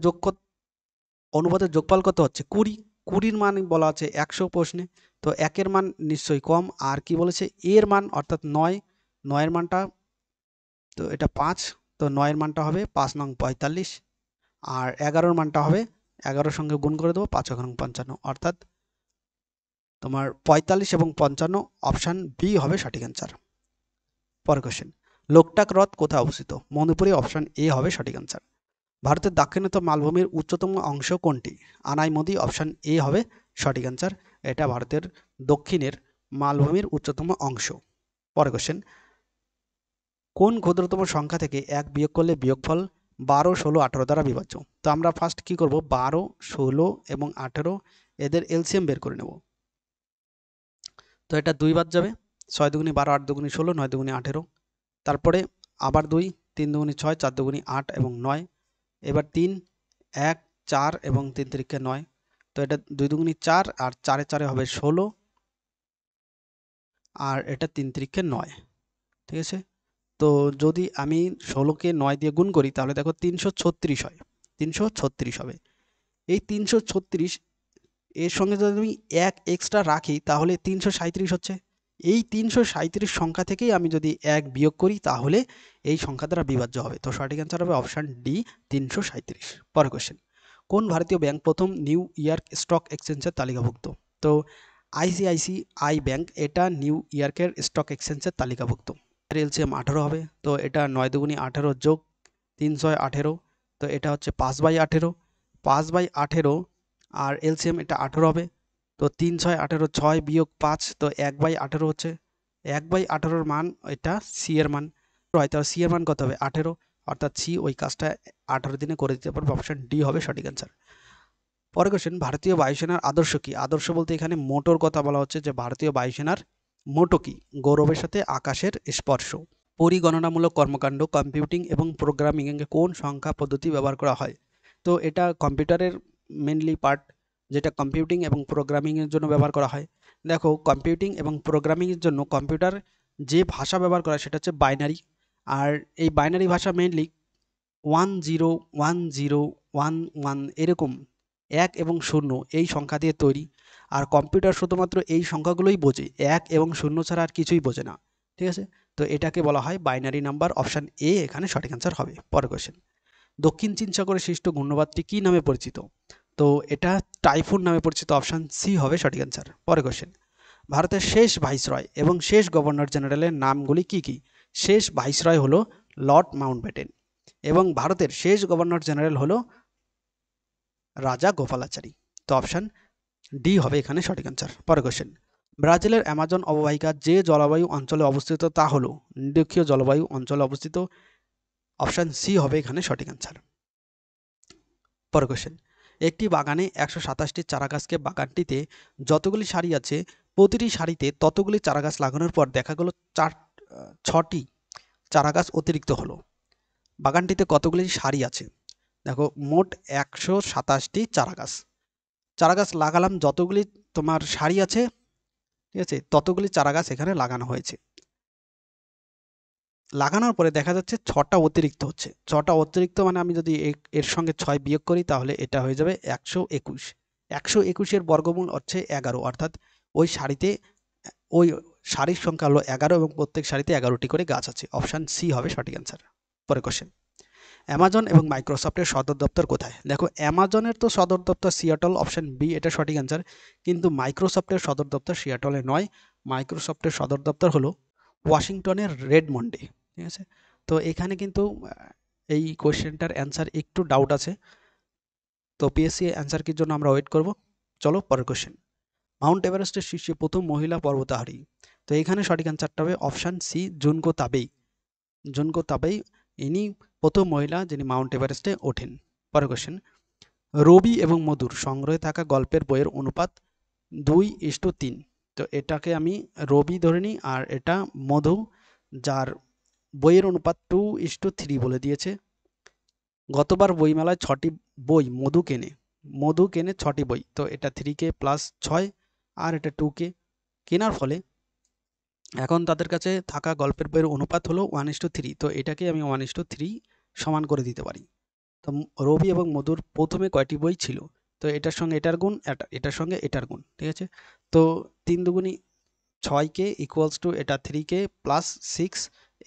যোগফল কত হচ্ছে? 20। 20-র মান বলা আছে 100 প্রশ্নে, তো 1-এর মান নিশ্চয়ই কম। আর কি বলেছে? এর মান অর্থাৎ 9, 9-এর মানটা, তো এটা 5, তো 9-এর মানটা হবে 5 নং 45, আর 11-র মানটা হবে 11-র সঙ্গে গুণ করে দেবো, 5 নং 55, অর্থাৎ তোমার 45 এবং 55, অপশান বি হবে সঠিক অ্যান্সার। পরের কোশ্চেন, লোকটাক হ্রদ কোথায় অবস্থিত? মণিপুরে, অপশান এ হবে সঠিক অ্যান্সার। ভারতের দাক্ষিণাত্য মালভূমির উচ্চতম অংশ কোনটি? আনাইমদি, অপশান এ হবে সঠিক অ্যান্সার। এটা ভারতের দক্ষিণের মালভূমির উচ্চতম অংশ। পরের কোশ্চেন, কোন ক্ষুদ্রতম সংখ্যা থেকে 1 বিয়োগ করলে বিয়োগফল 12, 16, 18 দ্বারা বিভাজ্য? তো আমরা ফার্স্ট কি করব, 12, 16 এবং 18 এদের এলসিএম বের করে নেব। তো এটা 2 বাদ যাবে, 6 দুগুণি 12, 8 দুগুণি 16, 9 দুগুণি 18, তারপরে আবার 2, 3 দুগুণি 6, 4 দুগুণি 8 এবং 9, এবার 3, 1, 4 এবং 3 তিরিকে 9, তো এটা 2 দুগুণি 4 আর 4 4 হবে 16, আর এটা 3 তিরিকে 9, ঠিক আছে। তো যদি আমি 16-কে 9 দিয়ে গুণ করি তাহলে দেখো 336 হয়, 336 হবে। এই 336 এর সঙ্গে যদি আমি 1 এক্সট্রা রাখি তাহলে 337 হচ্ছে। এই 337 সংখ্যা থেকেই আমি যদি 1 বিয়োগ করি তাহলে এই সংখ্যা দ্বারা বিভাজ্য হবে, তো সঠিক অ্যান্সার হবে অপশান ডি 337। পরের কোশ্চেন, কোন ভারতীয় ব্যাংক প্রথম নিউ ইয়র্ক স্টক এক্সচেঞ্জের তালিকাভুক্ত? তো আইসিআইসিআই ব্যাংক এটা নিউ ইয়র্কের স্টক এক্সচেঞ্জের তালিকাভুক্ত। এলসিএম 18 হবে, তো এটা 9 দুগুণি 18 যোগ 3 6 18, তো এটা হচ্ছে 5/18, 5/18, আর এলসিএম এটা 18 হবে, তো 3 6 18, 6 বিয়োগ 5, তো 1/18 হচ্ছে। 1/18-র মান এটা সি এর মান হয়, তাহলে সি এর মান কত হবে? 18, অর্থাৎ সি ওই কাজটা 18 দিনে করে দিতে পারবে, অপশান ডি হবে সঠিক অ্যান্সার। পরের কোশ্চেন, ভারতীয় বায়ুসেনার আদর্শ কি? আদর্শ বলতে এখানে মোটোর কথা বলা হচ্ছে, যে ভারতীয় বায়ুসেনার মোটো কি? গৌরবের সাথে আকাশের স্পর্শ। পরিগণনামূলক কর্মকাণ্ড, কম্পিউটিং এবং প্রোগ্রামিং এ কোন সংখ্যা পদ্ধতি ব্যবহার করা হয়? তো তো এটা কম্পিউটারের মেনলি পার্ট, যেটা কম্পিউটিং এবং প্রোগ্রামিংয়ের জন্য ব্যবহার করা হয়। দেখো, কম্পিউটিং এবং প্রোগ্রামিংয়ের জন্য কম্পিউটার যে ভাষা ব্যবহার করা সেটা হচ্ছে বাইনারি। আর এই বাইনারি ভাষা মেনলি 101011 এরকম 1 এবং 0 এই সংখ্যা দিয়ে তৈরি। আর কম্পিউটার শুধুমাত্র এই সংখ্যাগুলোই বোঝে, 1 এবং 0 ছাড়া আর কিছুই বোঝে না। ঠিক আছে, তো এটাকে বলা হয় বাইনারি নাম্বার। অপশান এ এখানে সঠিক অ্যান্সার হবে। পরের কোশ্চেন, দক্ষিণ চীন সাগরে সৃষ্ট ঘূর্ণবাদটি কী নামে পরিচিত? তো এটা টাইফুন নামে পরিচিত। অপশান সি হবে সঠিক অ্যান্সার। পরের কোশ্চেন, ভারতের শেষ ভাইসরয় এবং শেষ গভর্নর জেনারেলের নামগুলি কি কি? শেষ ভাইসরয় হলো লর্ড মাউন্টব্যাটেন এবং ভারতের শেষ গভর্নর জেনারেল হলো রাজা গোপালাচারী। তো অপশান ডি হবে এখানে সঠিক অ্যান্সার। পরের কোশ্চেন, ব্রাজিলের অ্যামাজন অববাহিকা যে জলবায়ু অঞ্চলে অবস্থিত তা হলো নিরক্ষীয় জলবায়ু অঞ্চলে অবস্থিত। অপশান সি হবে এখানে সঠিক অ্যান্সার। পরের কোশ্চেন, একটি বাগানে 127টি চারাগাছকে বাগানটিতে যতগুলি সারি আছে প্রতিটি সারিতে ততগুলি চারাগাছ লাগানোর পর দেখা গেল 6টি চারাগাছ অতিরিক্ত হলো। বাগানটিতে কতগুলি সারি আছে? দেখো, মোট 127টি চারাগাছ লাগালাম, যতগুলি তোমার সারি আছে, ঠিক আছে, ততগুলি চারাগাছ এখানে লাগানো হয়েছে। লাগানোর পরে দেখা যাচ্ছে 6টা অতিরিক্ত হচ্ছে। 6টা অতিরিক্ত মানে আমি যদি এর সঙ্গে 6 বিয়োগ করি তাহলে এটা হয়ে যাবে 121। 121-এর বর্গমূল হচ্ছে 11, অর্থাৎ ওই সারির সংখ্যা হলো 11 এবং প্রত্যেক সারিতে 11টি করে গাছ আছে। অপশান সি হবে সঠিক অ্যান্সার। পরের কোশ্চেন, অ্যামাজন এবং মাইক্রোসফটের সদর দপ্তর কোথায়? দেখো, অ্যামাজনের তো সদর দপ্তর সিয়াটল, অপশান বি এটা সঠিক অ্যান্সার। কিন্তু মাইক্রোসফটের সদর দপ্তর সিয়াটলে নয়, মাইক্রোসফটের সদর দপ্তর হলো ওয়াশিংটনের রেডমন্ডে। ঠিক আছে, তো এখানে কিন্তু এই কোশ্চেনটার অ্যান্সার একটু ডাউট আছে, তো পিএসসি অ্যান্সার কির জন্য আমরা ওয়েট করব। চলো পরের কোশ্চেন, মাউন্ট এভারেস্টের শীর্ষে প্রথম মহিলা পর্বতারোহী। তো এখানে সঠিক অ্যান্সারটা হবে option C, Junko Tabei. Junko Tabei ইনি প্রথম মহিলা যিনি মাউন্ট এভারেস্টে ওঠেন। পরের কোশ্চেন, রবি এবং মধুর সংগ্রহে থাকা গল্পের বইয়ের অনুপাত 2:3। তো এটাকে আমি রবি ধরে নিই আর এটা মধু, যার বইয়ের অনুপাত 2:3 বলে দিয়েছে। গতবার বইমেলায় 6টি বই মধু কেনে 6টি বই, তো এটা 3K প্লাস 6 আর এটা 2K কেনার ফলে এখন তাদের কাছে থাকা গল্পের বইয়ের অনুপাত হলো 1:3। তো এটাকে আমি 1:3 সমান করে দিতে পারি। তো রবি এবং মধুর প্রথমে কয়টি বই ছিল? তো এটার সঙ্গে এটার গুণ, এটার সঙ্গে এটার গুণ। ঠিক আছে, তো 3 দুগুণী 6K ইকুয়ালস টু এটা 3K প্লাস 6।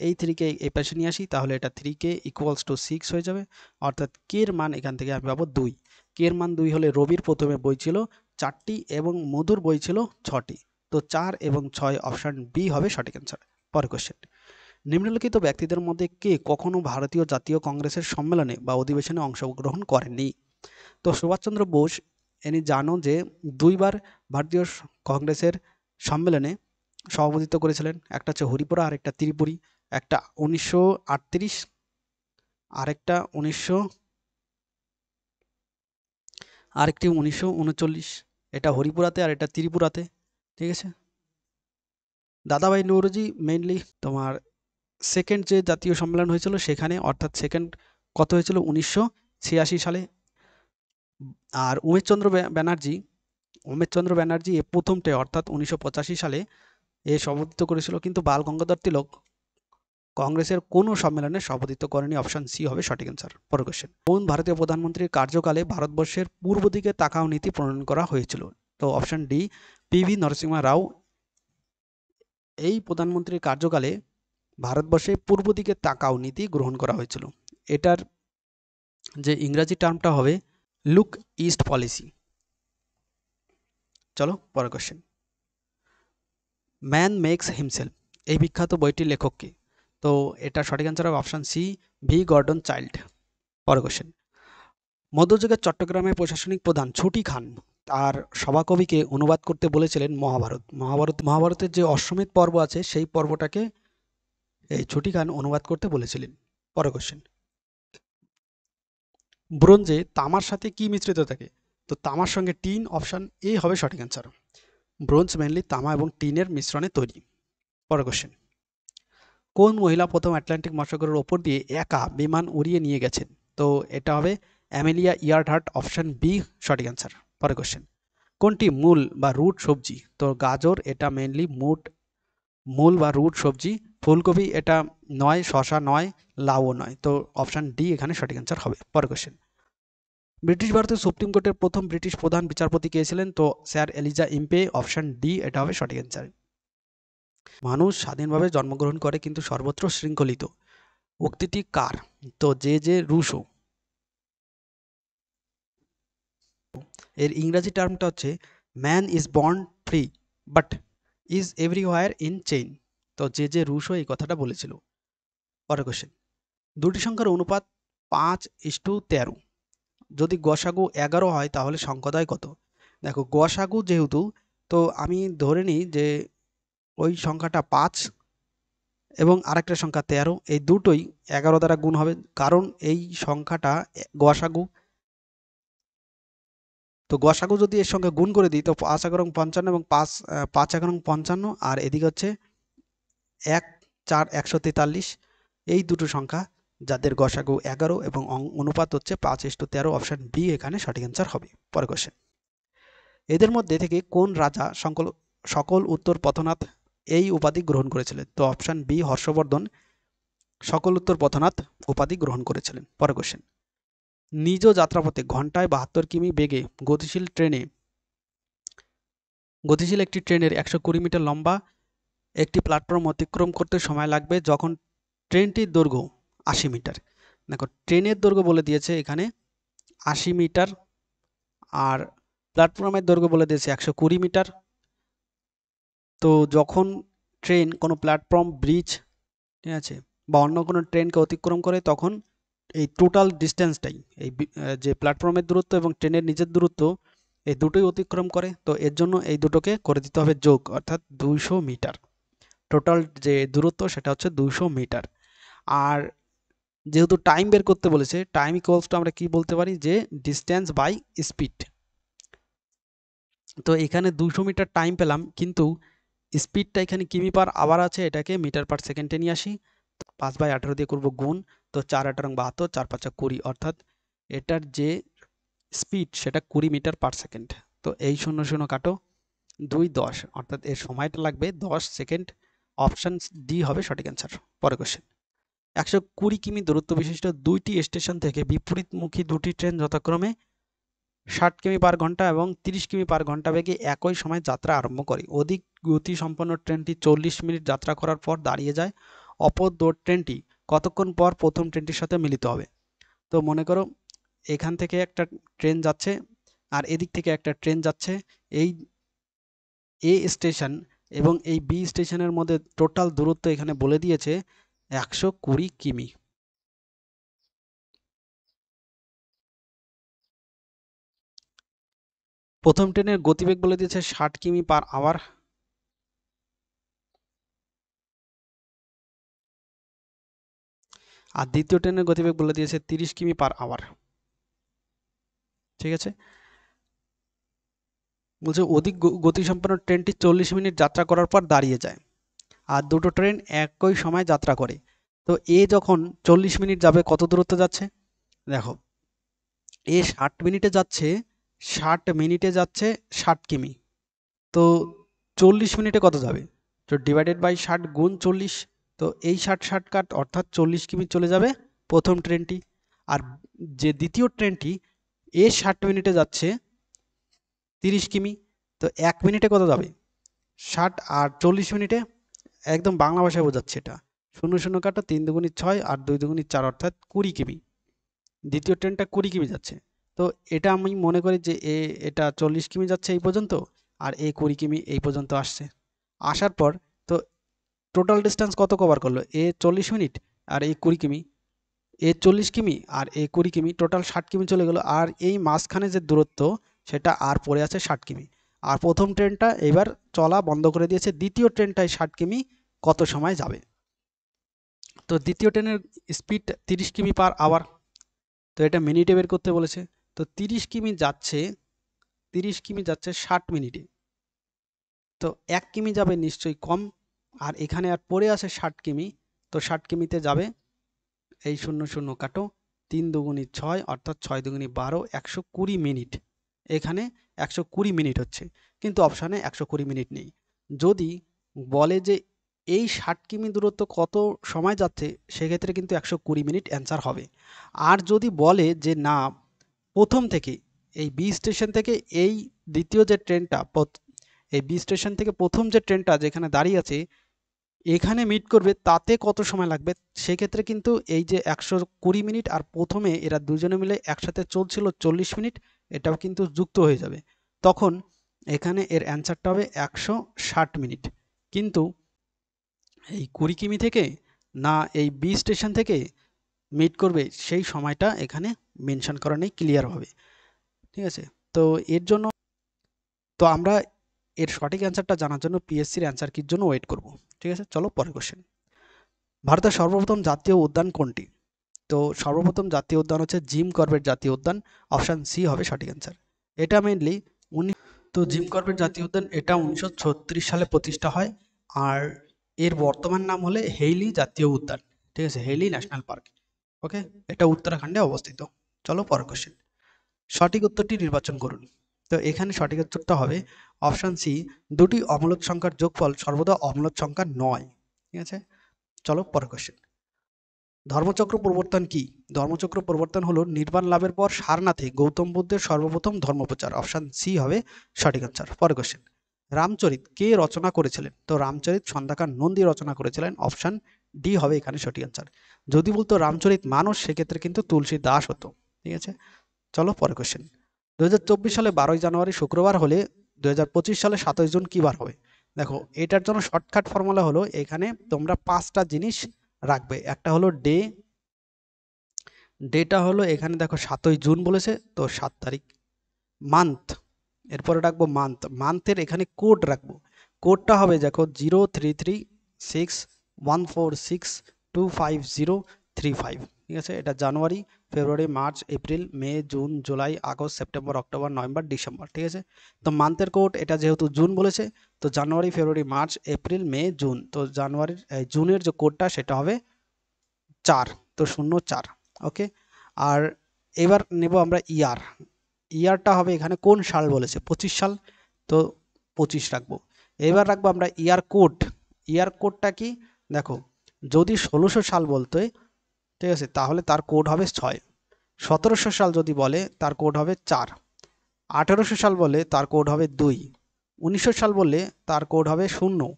এই 3K এই পাশে নিয়ে আসি, তাহলে এটা 3K ইকুয়ালস টু 6 হয়ে যাবে। অর্থাৎ কে এর মান এখান থেকে আমি পাবো 2। কে এর মান 2 হলে রবির প্রথমে বই ছিল 4টি এবং মধুর বই ছিল 6টি। তো 4 এবং 6 অপশান বি হবে সঠিক অ্যান্সার। পরের কোশ্চেন, নিম্নলিখিত ব্যক্তিদের মধ্যে কে কখনো ভারতীয় জাতীয় কংগ্রেসের সম্মেলনে বা অধিবেশনে অংশগ্রহণ করেননি? তো সুভাষচন্দ্র বোস, ইনি জানো যে 2বার ভারতীয় কংগ্রেসের সম্মেলনে সভাপতিত্ব করেছিলেন। একটা হচ্ছে হরিপুরা আর একটা ত্রিপুরী। একটা 1938 আরেকটা 1939। এটা হরিপুরাতে আর এটা ত্রিপুরাতে। ঠিক আছে, দাদাভাই নৌরোজি মেইনলি তোমার সেকেন্ড যে জাতীয় সম্মেলন হয়েছিল সেখানে, অর্থাৎ সেকেন্ড কত হয়েছিল 1986 সালে। আর উমেশচন্দ্র ব্যানার্জি এ প্রথমটে অর্থাৎ 1985 সালে এ সভাপতিত্ব করেছিল। কিন্তু বাল গঙ্গাধর তিলক কংগ্রেসের কোনো সম্মেলনে সভাপতিত্ব করেনি। অপশান সি হবে সঠিক অ্যান্সার। পরের কোশ্চেন, কোন ভারতীয় প্রধানমন্ত্রীর কার্যকালে ভারতবর্ষের পূর্ব দিকে তাকাও নীতি প্রণয়ন করা হয়েছিল? তো অপশান ডি, পিভি নরসিংহ রাও। এই প্রধানমন্ত্রীর কার্যকালে ভারতবর্ষে পূর্ব দিকে তাকাও নীতি গ্রহণ করা হয়েছিল। এটার যে ইংরাজি টার্মটা হবে লুক ইস্ট পলিসি। চলো পরের কোশ্চেন, ম্যান মেক্স হিমসেলফ এই বিখ্যাত বইটির লেখক কে? তো এটা সঠিক অ্যান্সার হবে option C, V Gordon Childe. পরের কোশ্চেন, মধ্যযুগের চট্টগ্রামের প্রশাসনিক প্রধান ছুটি খান তার সভাকবিকে অনুবাদ করতে বলেছিলেন মহাভারতের যে অশ্বমেধ পর্ব আছে সেই পর্বটাকে এই ছুটি খান অনুবাদ করতে বলেছিলেন। পরের কোশ্চেন, ব্রোঞ্জে তামার সাথে কি মিশ্রিত থাকে? তো তামার সঙ্গে টিন। অপশান এ হবে সঠিক অ্যান্সার। ব্রোঞ্জ মেনলি তামা এবং টিনের মিশ্রণে তৈরি। পরের কোশ্চেন, কোন মহিলা প্রথম আটলান্টিক মহাসাগরের ওপর দিয়ে একা বিমান উড়িয়ে নিয়ে গেছেন? তো এটা হবে অ্যামেলিয়া ইয়ারহার্ট, অপশন বি সঠিক অ্যান্সার। পরের কোশ্চেন, কোনটি মূল বা রুট সবজি? তো গাজর এটা মেইনলি মূল বা রুট সবজি। ফুলকপি এটা নয়, শশা নয়, লাউও নয়। তো অপশন ডি এখানে সঠিক অ্যান্সার হবে। পরের কোশ্চেন, ব্রিটিশ ভারতের সুপ্রিম কোর্টের প্রথম ব্রিটিশ প্রধান বিচারপতি কে ছিলেন? তো sir Eliza Impey, option D এটা হবে সঠিক অ্যান্সার। মানুষ স্বাধীনভাবে জন্মগ্রহণ করে কিন্তু সর্বত্র শৃঙ্খলিত, উক্তিটি কার? তো জে রুশো। এর ইংরাজি টার্মটা হচ্ছে man is born free but is everywhere in chain. তো জে রুশো এই কথাটা বলেছিল। পরের কোশ্চেন, দুটি সংখ্যার অনুপাত 5:13, যদি গসাগু 11 হয় তাহলে সংখ্যাদ্বয় কত? দেখো গসাগু যেহেতু, তো আমি ধরে নিই যে ওই সংখ্যাটা 5 এবং আরেকটা সংখ্যা 13, এই দুটোই 11 দ্বারা গুণ হবে, কারণ এই সংখ্যাটা গসাগু। তো গসাগু যদি এর সঙ্গে গুণ করে দিই তো 5×11 55 এবং 5×11 55, আর এদিকে হচ্ছে 1 4 143, এই দুটো সংখ্যা যাদের গসাগু 11 এবং অনুপাত হচ্ছে 5:13, অপশন বি এখানে সঠিক অ্যান্সার হবে। পরের কোশ্চেন, এদের মধ্যে থেকে কোন রাজা সকল উত্তর পথনাথ এই উপাধি গ্রহণ করেছিলেন? তো অপশন বি হর্ষবর্ধন সকল উত্তর পথনাথ উপাধি গ্রহণ করেছিলেন। পরের কোশ্চেন, নিজ যাত্রাপথে ঘন্টায় 72 কিমি বেগে গতিশীল একটি ট্রেনের 120 মিটার লম্বা একটি প্ল্যাটফর্ম অতিক্রম করতে সময় লাগবে যখন ট্রেনটির দৈর্ঘ্য 80 মিটার। দেখো ট্রেনের দৈর্ঘ্য বলে দিয়েছে এখানে 80 মিটার, আর প্ল্যাটফর্মের দৈর্ঘ্য বলে দিয়েছে 120 মিটার। তো যখন ট্রেন কোনো প্ল্যাটফর্ম, ব্রিজ, ঠিক আছে, বা অন্য কোনো ট্রেনকে অতিক্রম করে তখন এই টোটাল ডিস্টেন্সটাই যে প্ল্যাটফর্মের দূরত্ব এবং ট্রেনের নিজের দূরত্ব এই দুটোই অতিক্রম করে। তো এর জন্য এই দুটোকে করে দিতে হবে যোগ, অর্থাৎ 200 মিটার। টোটাল যে দূরত্ব সেটা হচ্ছে 200 মিটার। আর যেহেতু টাইম বের করতে বলেছে, টাইম ইকুয়ালস টু আমরা কি বলতে পারি যে ডিস্টেন্স বাই স্পিড। তো এখানে 200 মিটার টাইম পেলাম, কিন্তু স্পিডটা এখানে কিমি পার আওয়ার আছে, এটাকে মিটার পার সেকেন্ডে নিয়ে আসি। 5/18 দিয়ে করব গুণ, তো 4×8 = 72, 4×5 = 20, অর্থাৎ এটার যে স্পিড সেটা 20 মিটার পার সেকেন্ড। তো এই 0 0 কাটো, 2 10, অর্থাৎ এর সময়টা লাগবে 10 সেকেন্ড। অপশন ডি হবে সঠিক অ্যান্সার। পরের কোশ্চেন, 120 কিমি দূরত্ব বিশিষ্ট দুইটি স্টেশন থেকে বিপরীতমুখী দুটি ট্রেন যথাক্রমে 60 কিমি পার ঘন্টা এবং 30 কিমি পার ঘন্টা বেগে একই সময় যাত্রা আরম্ভ করে। অধিক গতি সম্পন্ন ট্রেনটি 40 মিনিট যাত্রা করার পর দাঁড়িয়ে যায়। অপর ট্রেনটি কতক্ষণ পর প্রথম ট্রেনটির সাথে মিলিত হবে? তো মনে করো এখান থেকে একটা ট্রেন যাচ্ছে আর এদিক থেকে একটা ট্রেন যাচ্ছে, এই এ স্টেশন এবং এই বি স্টেশনের মধ্যে টোটাল দূরত্ব এখানে বলে দিয়েছে 120 কিমি। প্রথম ট্রেনের গতিবেগ বলে দিয়েছে 60 কিমি পার আওয়ার, আর দ্বিতীয় ট্রেনের গতিবেগ বলে দিয়েছে 30 কিমি পার আওয়ার। ঠিক আছে, বলছে অধিক গতিসম্পন্ন ট্রেনটি 40 মিনিট যাত্রা করার পর দাঁড়িয়ে যায়, আর দুটো ট্রেন একই সময় যাত্রা করে। তো এ যখন 40 মিনিট যাবে কত দূরত্ব যাচ্ছে? দেখো এ 60 মিনিটে যাচ্ছে, 60 কিমি। তো 40 মিনিটে কত যাবে? তো ডিভাইডেড বাই 60 গুণ 40, তো এই 60 কাট, অর্থাৎ 40 কিমি চলে যাবে প্রথম ট্রেনটি। আর যে দ্বিতীয় ট্রেনটি এ 60 মিনিটে যাচ্ছে 30 কিমি, তো 1 মিনিটে কত যাবে? 60 আর 40 মিনিটে, একদম বাংলা ভাষায় বোঝাচ্ছে এটা, 0 0 কাটো, 3 দুগুণি 6 আর 2 দুগুণি 4, অর্থাৎ 20 কিমি। দ্বিতীয় ট্রেনটা 20 কিমি যাচ্ছে। তো এটা আমি মনে করি যে এটা 40 কিমি যাচ্ছে এই পর্যন্ত, আর 20 কিমি এই পর্যন্ত আসছে। আসার পর তো টোটাল ডিস্টেন্স কত কভার করলো? 40 মিনিট আর 20 কিমি, 40 কিমি আর 20 কিমি, টোটাল 60 কিমি চলে গেল। আর এই মাঝখানে যে দূরত্ব সেটা আর পড়ে আছে 60 কিমি। আর প্রথম ট্রেনটা এবার চলা বন্ধ করে দিয়েছে, দ্বিতীয় ট্রেনটায় 60 কিমি কত সময় যাবে? তো দ্বিতীয় ট্রেনের স্পিড 30 কিমি পার আওয়ার, তো এটা মিনিটে বের করতে বলেছে। তো 30 কিমি যাচ্ছে 60 মিনিটে, তো 1 কিমি যাবে নিশ্চয়ই কম, আর এখানে আর পড়ে আছে 60 কিমি, তো 60 কিমিতে যাবে এই 0 0 কাটো, 3 দুগুণী 6 অর্থাৎ 6 দুগুণী 12, 120 মিনিট। এখানে 120 মিনিট হচ্ছে, কিন্তু অপশানে 120 মিনিট নেই। যদি বলে যে এই 60 কিমি দূরত্ব কত সময় যাচ্ছে, সেক্ষেত্রে কিন্তু 120 মিনিট অ্যান্সার হবে। আর যদি বলে যে না, প্রথম থেকে এই বি স্টেশন থেকে এই দ্বিতীয় যে ট্রেনটা, এই বি স্টেশন থেকে প্রথম যে ট্রেনটা যেখানে দাঁড়িয়ে আছে এখানে মিট করবে, তাতে কত সময় লাগবে, সেক্ষেত্রে কিন্তু এই যে 120 মিনিট আর প্রথমে এরা দুজনে মিলে একসাথে চলছিল 40 মিনিট, এটাও কিন্তু যুক্ত হয়ে যাবে। তখন এখানে এর অ্যান্সারটা হবে 160 মিনিট। কিন্তু এই 20 কিমি থেকে না এই বি স্টেশন থেকে মিট করবে, সেই সময়টা এখানে মেনশন করা নেই ক্লিয়ারভাবে। ঠিক আছে, তো এর জন্য তো আমরা এর সঠিক অ্যান্সারটা জানার জন্য পিএসসির অ্যান্সার কির জন্য ওয়েট করব। ঠিক আছে, চলো পরের কোশ্চেন। ভারতের সর্বপ্রথম জাতীয় উদ্যান কোনটি? তো সর্বপ্রথম জাতীয় উদ্যান হচ্ছে জিম করবেট জাতীয় উদ্যান, অপশান সি হবে সঠিক অ্যান্সার। এটা মেইনলি তো জিম করবেট জাতীয় উদ্যান এটা 1936 সালে প্রতিষ্ঠা হয়, আর এর বর্তমান নাম হলে হেইলি জাতীয় উদ্যান। ঠিক আছে, হেইলি ন্যাশনাল পার্ক। ওকে, এটা উত্তরাখণ্ডে অবস্থিত। চলো পরের কোশ্চেন। সঠিক উত্তরটি নির্বাচন করুন। তো এখানে সঠিক উত্তরটা হবে অপশান সি, দুটি অম্লজ সংখ্যার যোগফল সর্বদা অম্লজ সংখ্যা নয়। ঠিক আছে, চলো পরের কোশ্চেন। ধর্মচক্র প্রবর্তন কি? ধর্মচক্র প্রবর্তন হলো নির্বাণ লাভের পর সারনাথে গৌতম বুদ্ধের সর্বপ্রথম ধর্মপ্রচার, অপশান সি হবে সঠিক আনসার। পরের কোশ্চেন। রামচরিত কে রচনা করেছিলেন? তো রামচরিত খন্দকার নন্দী রচনা করেছিলেন, অপশান ডি হবে এখানে সঠিক আনসার। যদি বলতো রামচরিত মানস, সেক্ষেত্রে কিন্তু তুলসী দাস হতো। ঠিক আছে, চলো পরের কোশ্চেন। 2024 সালে 12ই জানুয়ারি শুক্রবার হলে 2025 সালে 27 জুন কি বার হবে? দেখো, এটার জন্য শর্টকাট ফর্মুলা হলো এখানে তোমরা 5টা জিনিস রাখবে। একটা হলো ডেটা হলো এখানে দেখো 7ই জুন বলেছে, তো 7 তারিখ। মান্থ, এরপরে রাখবো মান্থের এখানে কোড রাখবো। কোডটা হবে দেখো 033614625035। ঠিক আছে, এটা জানুয়ারি, ফেব্রুয়ারি, মার্চ, এপ্রিল, মে, জুন, জুলাই, আগস্ট, সেপ্টেম্বর, অক্টোবর, নভেম্বর, ডিসেম্বর। ঠিক আছে, তো মান্থের কোড এটা যেহেতু জুন বলেছে, তো জানুয়ারি, ফেব্রুয়ারি, মার্চ, এপ্রিল, মে, জুন, তো জুনের যে কোডটা সেটা হবে 4, তো 04। ওকে, আর এবার নেব আমরা ইয়ারটা হবে এখানে কোন সাল বলেছে, 25 সাল, তো 25 রাখবো। এবার রাখবো আমরা ইয়ার কোডটা কি, দেখো যদি 1600 সাল বলতে, ঠিক আছে, তাহলে তার কোড হবে 6। 1700 সাল যদি বলে তার কোড হবে 4। 1800 সাল বলে তার কোড হবে 2। 1900 সাল বললে তার কোড হবে 0।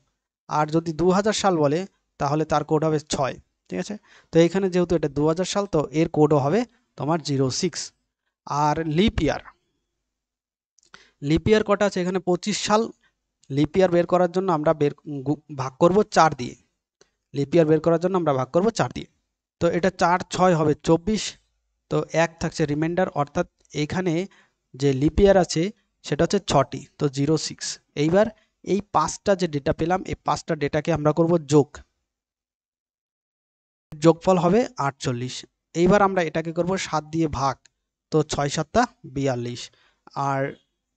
আর যদি 2000 সাল বলে তাহলে তার কোড হবে 6। ঠিক আছে, তো এখানে যেহেতু এটা 2000 সাল, তো এর কোডও হবে তোমার 06। আর লিপ ইয়ার কটা আছে এখানে? 25 সাল। লিপ ইয়ার বের করার জন্য আমরা ভাগ করব 4 দিয়ে। লিপ ইয়ার বের করার জন্য আমরা ভাগ করব 4 দিয়ে। তো এটা 4 6 হবে 24, তো 1 থাকছে রিমাইন্ডার, অর্থাৎ এখানে যে লিপ ইয়ার আছে সেটা হচ্ছে 6টি, তো 06। এইবার এই 5টা যে ডেটা পেলাম, এই 5টা ডেটাকে আমরা করব যোগফল হবে 48। এইবার আমরা এটাকে করব 7 দিয়ে ভাগ, তো 6 7 42, আর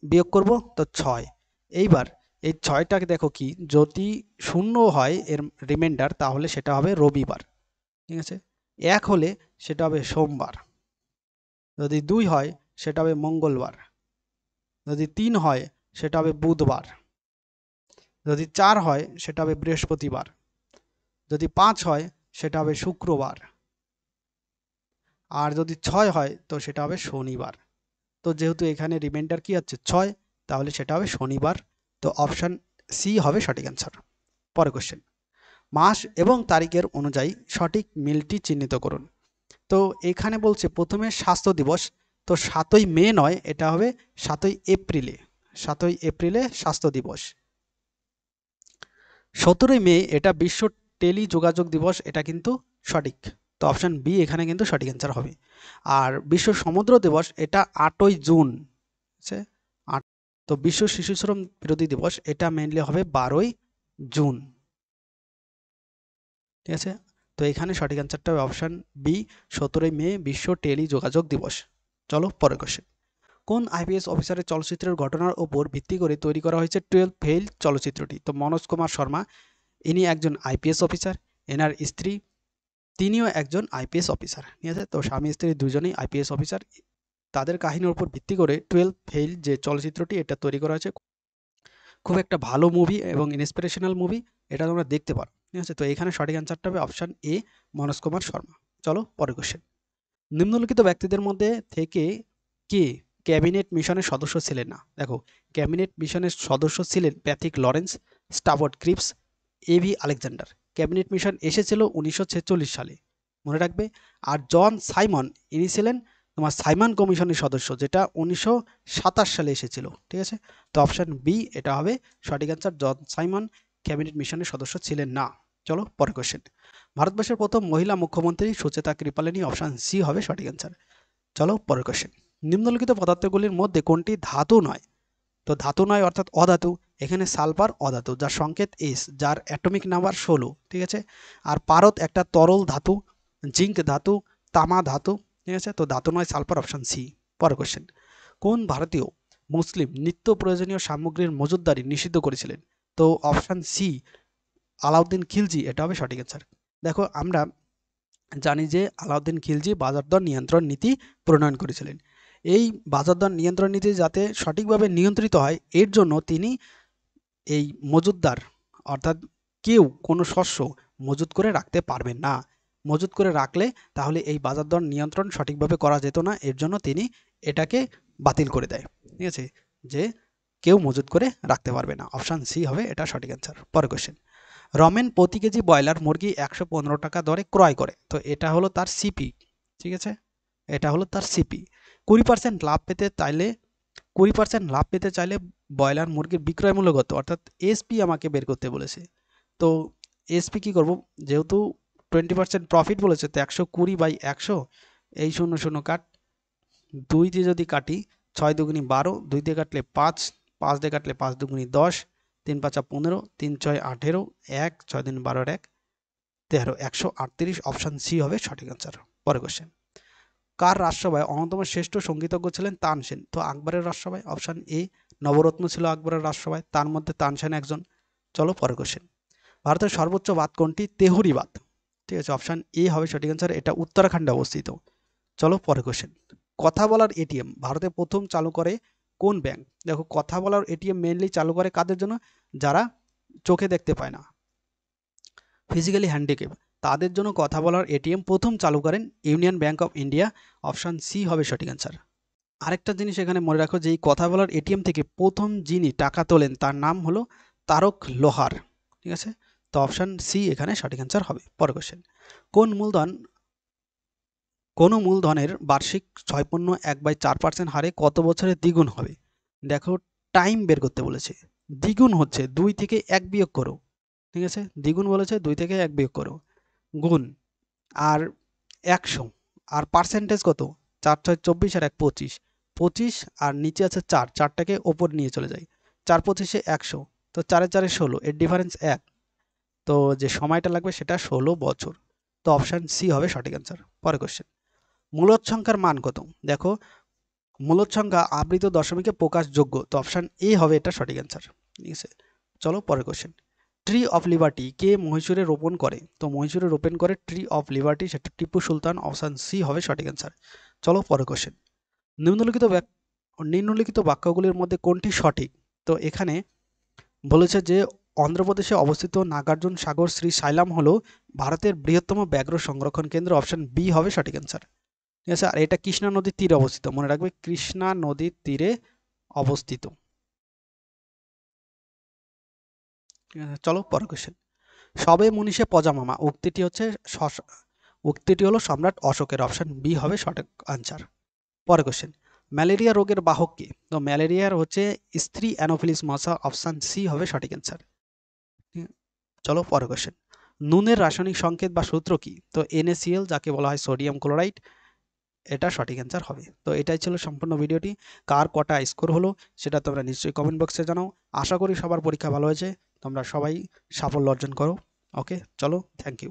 বিয়োগ করব তো 6। এইবার এই 6টাকে দেখো কি, যদি 0 হয় এর রিমাইন্ডার, তাহলে সেটা হবে রবিবার। ঠিক আছে, 1 হলে সেটা হবে সোমবার, যদি 2 হয় সেটা হবে মঙ্গলবার, যদি 3 হয় সেটা হবে বুধবার, যদি 4 হয় সেটা হবে বৃহস্পতিবার, যদি 5 হয় সেটা হবে শুক্রবার, আর যদি 6 হয় তো সেটা হবে শনিবার। তো যেহেতু এখানে রিমাইন্ডার কি আছে 6, তাহলে সেটা হবে শনিবার। তো অপশান সি হবে সঠিক অ্যান্সার। পরের কোশ্চেন। মাস এবং তারিখের অনুযায়ী সঠিক মিলটি চিহ্নিত করুন। তো এখানে বলছে প্রথমে স্বাস্থ্য দিবস, তো 7ই মে নয়, এটা হবে 7ই এপ্রিলে। 7ই এপ্রিলে স্বাস্থ্য দিবস। 17ই মে এটা বিশ্ব টেলি যোগাযোগ দিবস, এটা কিন্তু সঠিক। তো অপশান বি এখানে কিন্তু সঠিক অ্যান্সার হবে। আর বিশ্ব সমুদ্র দিবস এটা 8ই জুন। তো বিশ্ব শিশু শ্রম বিরোধী দিবস এটা মেইনলি হবে 12ই জুন। ঠিক আছে, তো এখানে সঠিক অ্যান্সারটা হবে অপশান বি, 17ই মে বিশ্ব টেলি যোগাযোগ দিবস। চলো পরের কোশ্চেন। কোন আইপিএস অফিসারের চলচ্চিত্রের ঘটনার উপর ভিত্তি করে তৈরি করা হয়েছে 12 ফেইল চলচ্চিত্রটি? তো মনোজ কুমার শর্মা, ইনি একজন আইপিএস অফিসার, এনার স্ত্রী তিনিও একজন আইপিএস অফিসার, ঠিক আছে। তো স্বামী স্ত্রী দুজনেই আইপিএস অফিসার। তাদের কাহিনীর উপর ভিত্তি করে 12 ফেইল যে চলচ্চিত্রটি এটা তৈরি করা হয়েছে। খুব একটা ভালো মুভি এবং ইন্সপিরেশনাল মুভি, এটা তোমরা দেখতে পারো, ঠিক আছে। তো এখানে সঠিক অ্যান্সারটা হবে অপশান এ, মনোজ কুমার শর্মা। চলো পরের কোশ্চেন। নিম্নলিখিত ব্যক্তিদের মধ্যে থেকে কে ক্যাবিনেট মিশনের সদস্য ছিলেন না? দেখো, ক্যাবিনেট মিশনের সদস্য ছিলেন Pethick Lawrence, Stafford Cripps, A V Alexander. Cabinet mission এসেছিল 1946 সালে, মনে রাখবে। আর জন সাইমন, ইনি ছিলেন তোমার সাইমন কমিশনের সদস্য, যেটা 1927 সালে এসেছিল, ঠিক আছে। তো অপশান বি এটা হবে সঠিক অ্যান্সার। জন সাইমন ক্যাবিনেট মিশনের সদস্য ছিলেন না। চলো পরের কোশ্চেন। ভারতবর্ষের প্রথম মহিলা মুখ্যমন্ত্রী সুচেতা কৃপালিনী, অপশান সি হবে সঠিক অ্যান্সার। চলো পরের কোশ্চেন। নিম্নলিখিত পদার্থগুলির মধ্যে কোনটি ধাতু নয়? তো ধাতু নয় অর্থাৎ অধাতু, এখানে সালফার অধাতু, যার সংকেত এস, যার অ্যাটমিক নাম্বার 16, ঠিক আছে। আর পারদ একটা তরল ধাতু, জিঙ্ক ধাতু, তামা ধাতু, ঠিক আছে। তো ধাতু নয় সালফার, অপশান সি। পরের কোশ্চেন। কোন ভারতীয় মুসলিম নিত্য প্রয়োজনীয় সামগ্রীর মজুতদারি নিষিদ্ধ করেছিলেন? তো অপশান সি, আলাউদ্দিন খিলজি, এটা হবে সঠিক অ্যান্সার। দেখো, আমরা জানি যে আলাউদ্দিন খিলজি বাজার দর নিয়ন্ত্রণ নীতি প্রণয়ন করেছিলেন। এই বাজার দর নিয়ন্ত্রণ নীতি যাতে সঠিকভাবে নিয়ন্ত্রিত হয়, এর জন্য তিনি এই মজুতদার, অর্থাৎ কেউ কোনো শস্য মজুত করে রাখতে পারবেন না। মজুত করে রাখলে তাহলে এই বাজার দর নিয়ন্ত্রণ সঠিকভাবে করা যেত না, এর জন্য তিনি এটাকে বাতিল করে দেয়, ঠিক আছে, যে কেউ মজুত করে রাখতে পারবে না। অপশান সি হবে এটা সঠিক অ্যান্সার। পরের কোশ্চেন। রমেন প্রতি কেজি ব্রয়লার মুরগি 115 টাকা দরে ক্রয় করে, তো এটা হলো তার সিপি, ঠিক আছে, এটা হলো তার সিপি। 20% লাভ পেতে চাইলে 20% লাভ পেতে চাইলে ব্রয়লার মুরগির বিক্রয় মূল্য কত, অর্থাৎ এসপি আমাকে বের করতে বলেছে। তো এসপি কি করব, যেহেতু 20% প্রফিট বলেছে, তো 120/100, এই 0 0 কাট, 2 দিয়ে যদি কাটি 6 দুগুনি 12, 2 দিয়ে কাটলে 5, 5 দিয়ে কাটলে 5 দুগুনি 10, 3 5 15, 3 6 18, 1 6 3 12 1 13, 138, অপশান সি হবে সঠিক অ্যান্সার। পরের কোশ্চেন। কার রাজসভায় অন্যতম শ্রেষ্ঠ সঙ্গীতজ্ঞ ছিলেন তানসেন? তো আকবরের রাজসভায়, অপশান এ। নবরত্ন ছিল আকবরের রাজসভায়, তার মধ্যে তানসেন একজন। চলো পরের কোশ্চেন। ভারতের সর্বোচ্চ বাঁধ কোনটি? তেহুরি বাঁধ, ঠিক আছে, অপশান এ হবে সঠিক অ্যান্সার, এটা উত্তরাখণ্ডে অবস্থিত। চলো পরের কোশ্চেন। কথা বলার এটিএম ভারতে প্রথম চালু করে কোন ব্যাংক? দেখো, কথা বলার এটিএম মেইনলি চালু করে কাদের জন্য? যারা চোখে দেখতে পায় না, ফিজিক্যালি হ্যান্ডিক্যাপ, তাদের জন্য কথা বলার এটিএম প্রথম চালু করেন Union Bank of India, option C হবে সঠিক অ্যান্সার। আরেকটা জিনিস এখানে মনে রাখো যে এই কথা বলার এটিএম থেকে প্রথম যিনি টাকা তোলেন তার নাম হলো তারক লোহার, ঠিক আছে। তো অপশান সি এখানে সঠিক অ্যান্সার হবে। পরের কোশ্চেন। কোন মূলধন কোনো মূলধনের বার্ষিক ছয়পূর্ণ 1/4% হারে কত বছরে দ্বিগুণ হবে? দেখো, টাইম বের করতে বলেছে। দ্বিগুণ হচ্ছে 2 থেকে 1 বিয়োগ করো, ঠিক আছে, দ্বিগুণ বলেছে 2 থেকে 1 বিয়োগ করো, গুণ, আর 100, আর পার্সেন্টেজ কত? 4 6 24 আর 1 25, 25 আর নিচে আছে 4, 4টাকে ওপর নিয়ে চলে যায়, 4 25 100, তো 4 4 16, এর ডিফারেন্স 1, তো যে সময়টা লাগবে সেটা 16 বছর। তো অপশান সি হবে সঠিক অ্যান্সার। পরের কোশ্চেন। মূলদ সংখ্যার মান কত? দেখো, মূলদ সংখ্যা আবৃত দশমিকে প্রকাশযোগ্য, তো অপশান এ হবে এটা সঠিক অ্যান্সার, ঠিক আছে। চলো পরের কোশ্চেন। ট্রি অফ লিবার্টি কে মহীশূরে রোপণ করে? তো মহীশূরে রোপণ করে ট্রি অফ লিবার্টি, সেটা টিপু সুলতান, অপশান সি হবে সঠিক অ্যান্সার। চলো পরের কোশ্চেন। নিম্নলিখিত বাক্যগুলির মধ্যে কোনটি সঠিক? তো এখানে বলেছে যে অন্ধ্রপ্রদেশে অবস্থিত নাগার্জুন সাগর শ্রী সাইলাম হলো ভারতের বৃহত্তম ব্যাঘ্র সংরক্ষণ কেন্দ্র, অপশান বি হবে সঠিক অ্যান্সার, ঠিক আছে। আর এটা কৃষ্ণা নদীর তীরে অবস্থিত, মনে রাখবে, কৃষ্ণা নদীর তীরে অবস্থিত, ঠিক আছে। চলো পরের কোশ্চেন। সবে মনীষে পজামামা উক্তিটি হলো সম্রাট অশোকের, অপশান বি হবে সঠিক আনসার। পরের কোশ্চেন। ম্যালেরিয়া রোগের বাহক কে? তো ম্যালেরিয়ার হচ্ছে স্ত্রী অ্যানোফিলিস মশা, অপশান সি হবে সঠিক অ্যান্সার। চলো পরের কোশ্চেন। নুনের রাসায়নিক সংকেত বা সূত্র কি? তো NaCl, যাকে বলা হয় সোডিয়াম ক্লোরাইড, এটা সঠিক অ্যান্সার হবে। তো এটাই ছিল সম্পূর্ণ ভিডিওটি। কার কটা স্কোর হলো সেটা তোমরা নিশ্চয়ই কমেন্ট বক্সে জানাও। আশা করি সবার পরীক্ষা ভালো হয়েছে, তোমরা সবাই সাফল্য অর্জন করো। ওকে, চলো, থ্যাংক ইউ।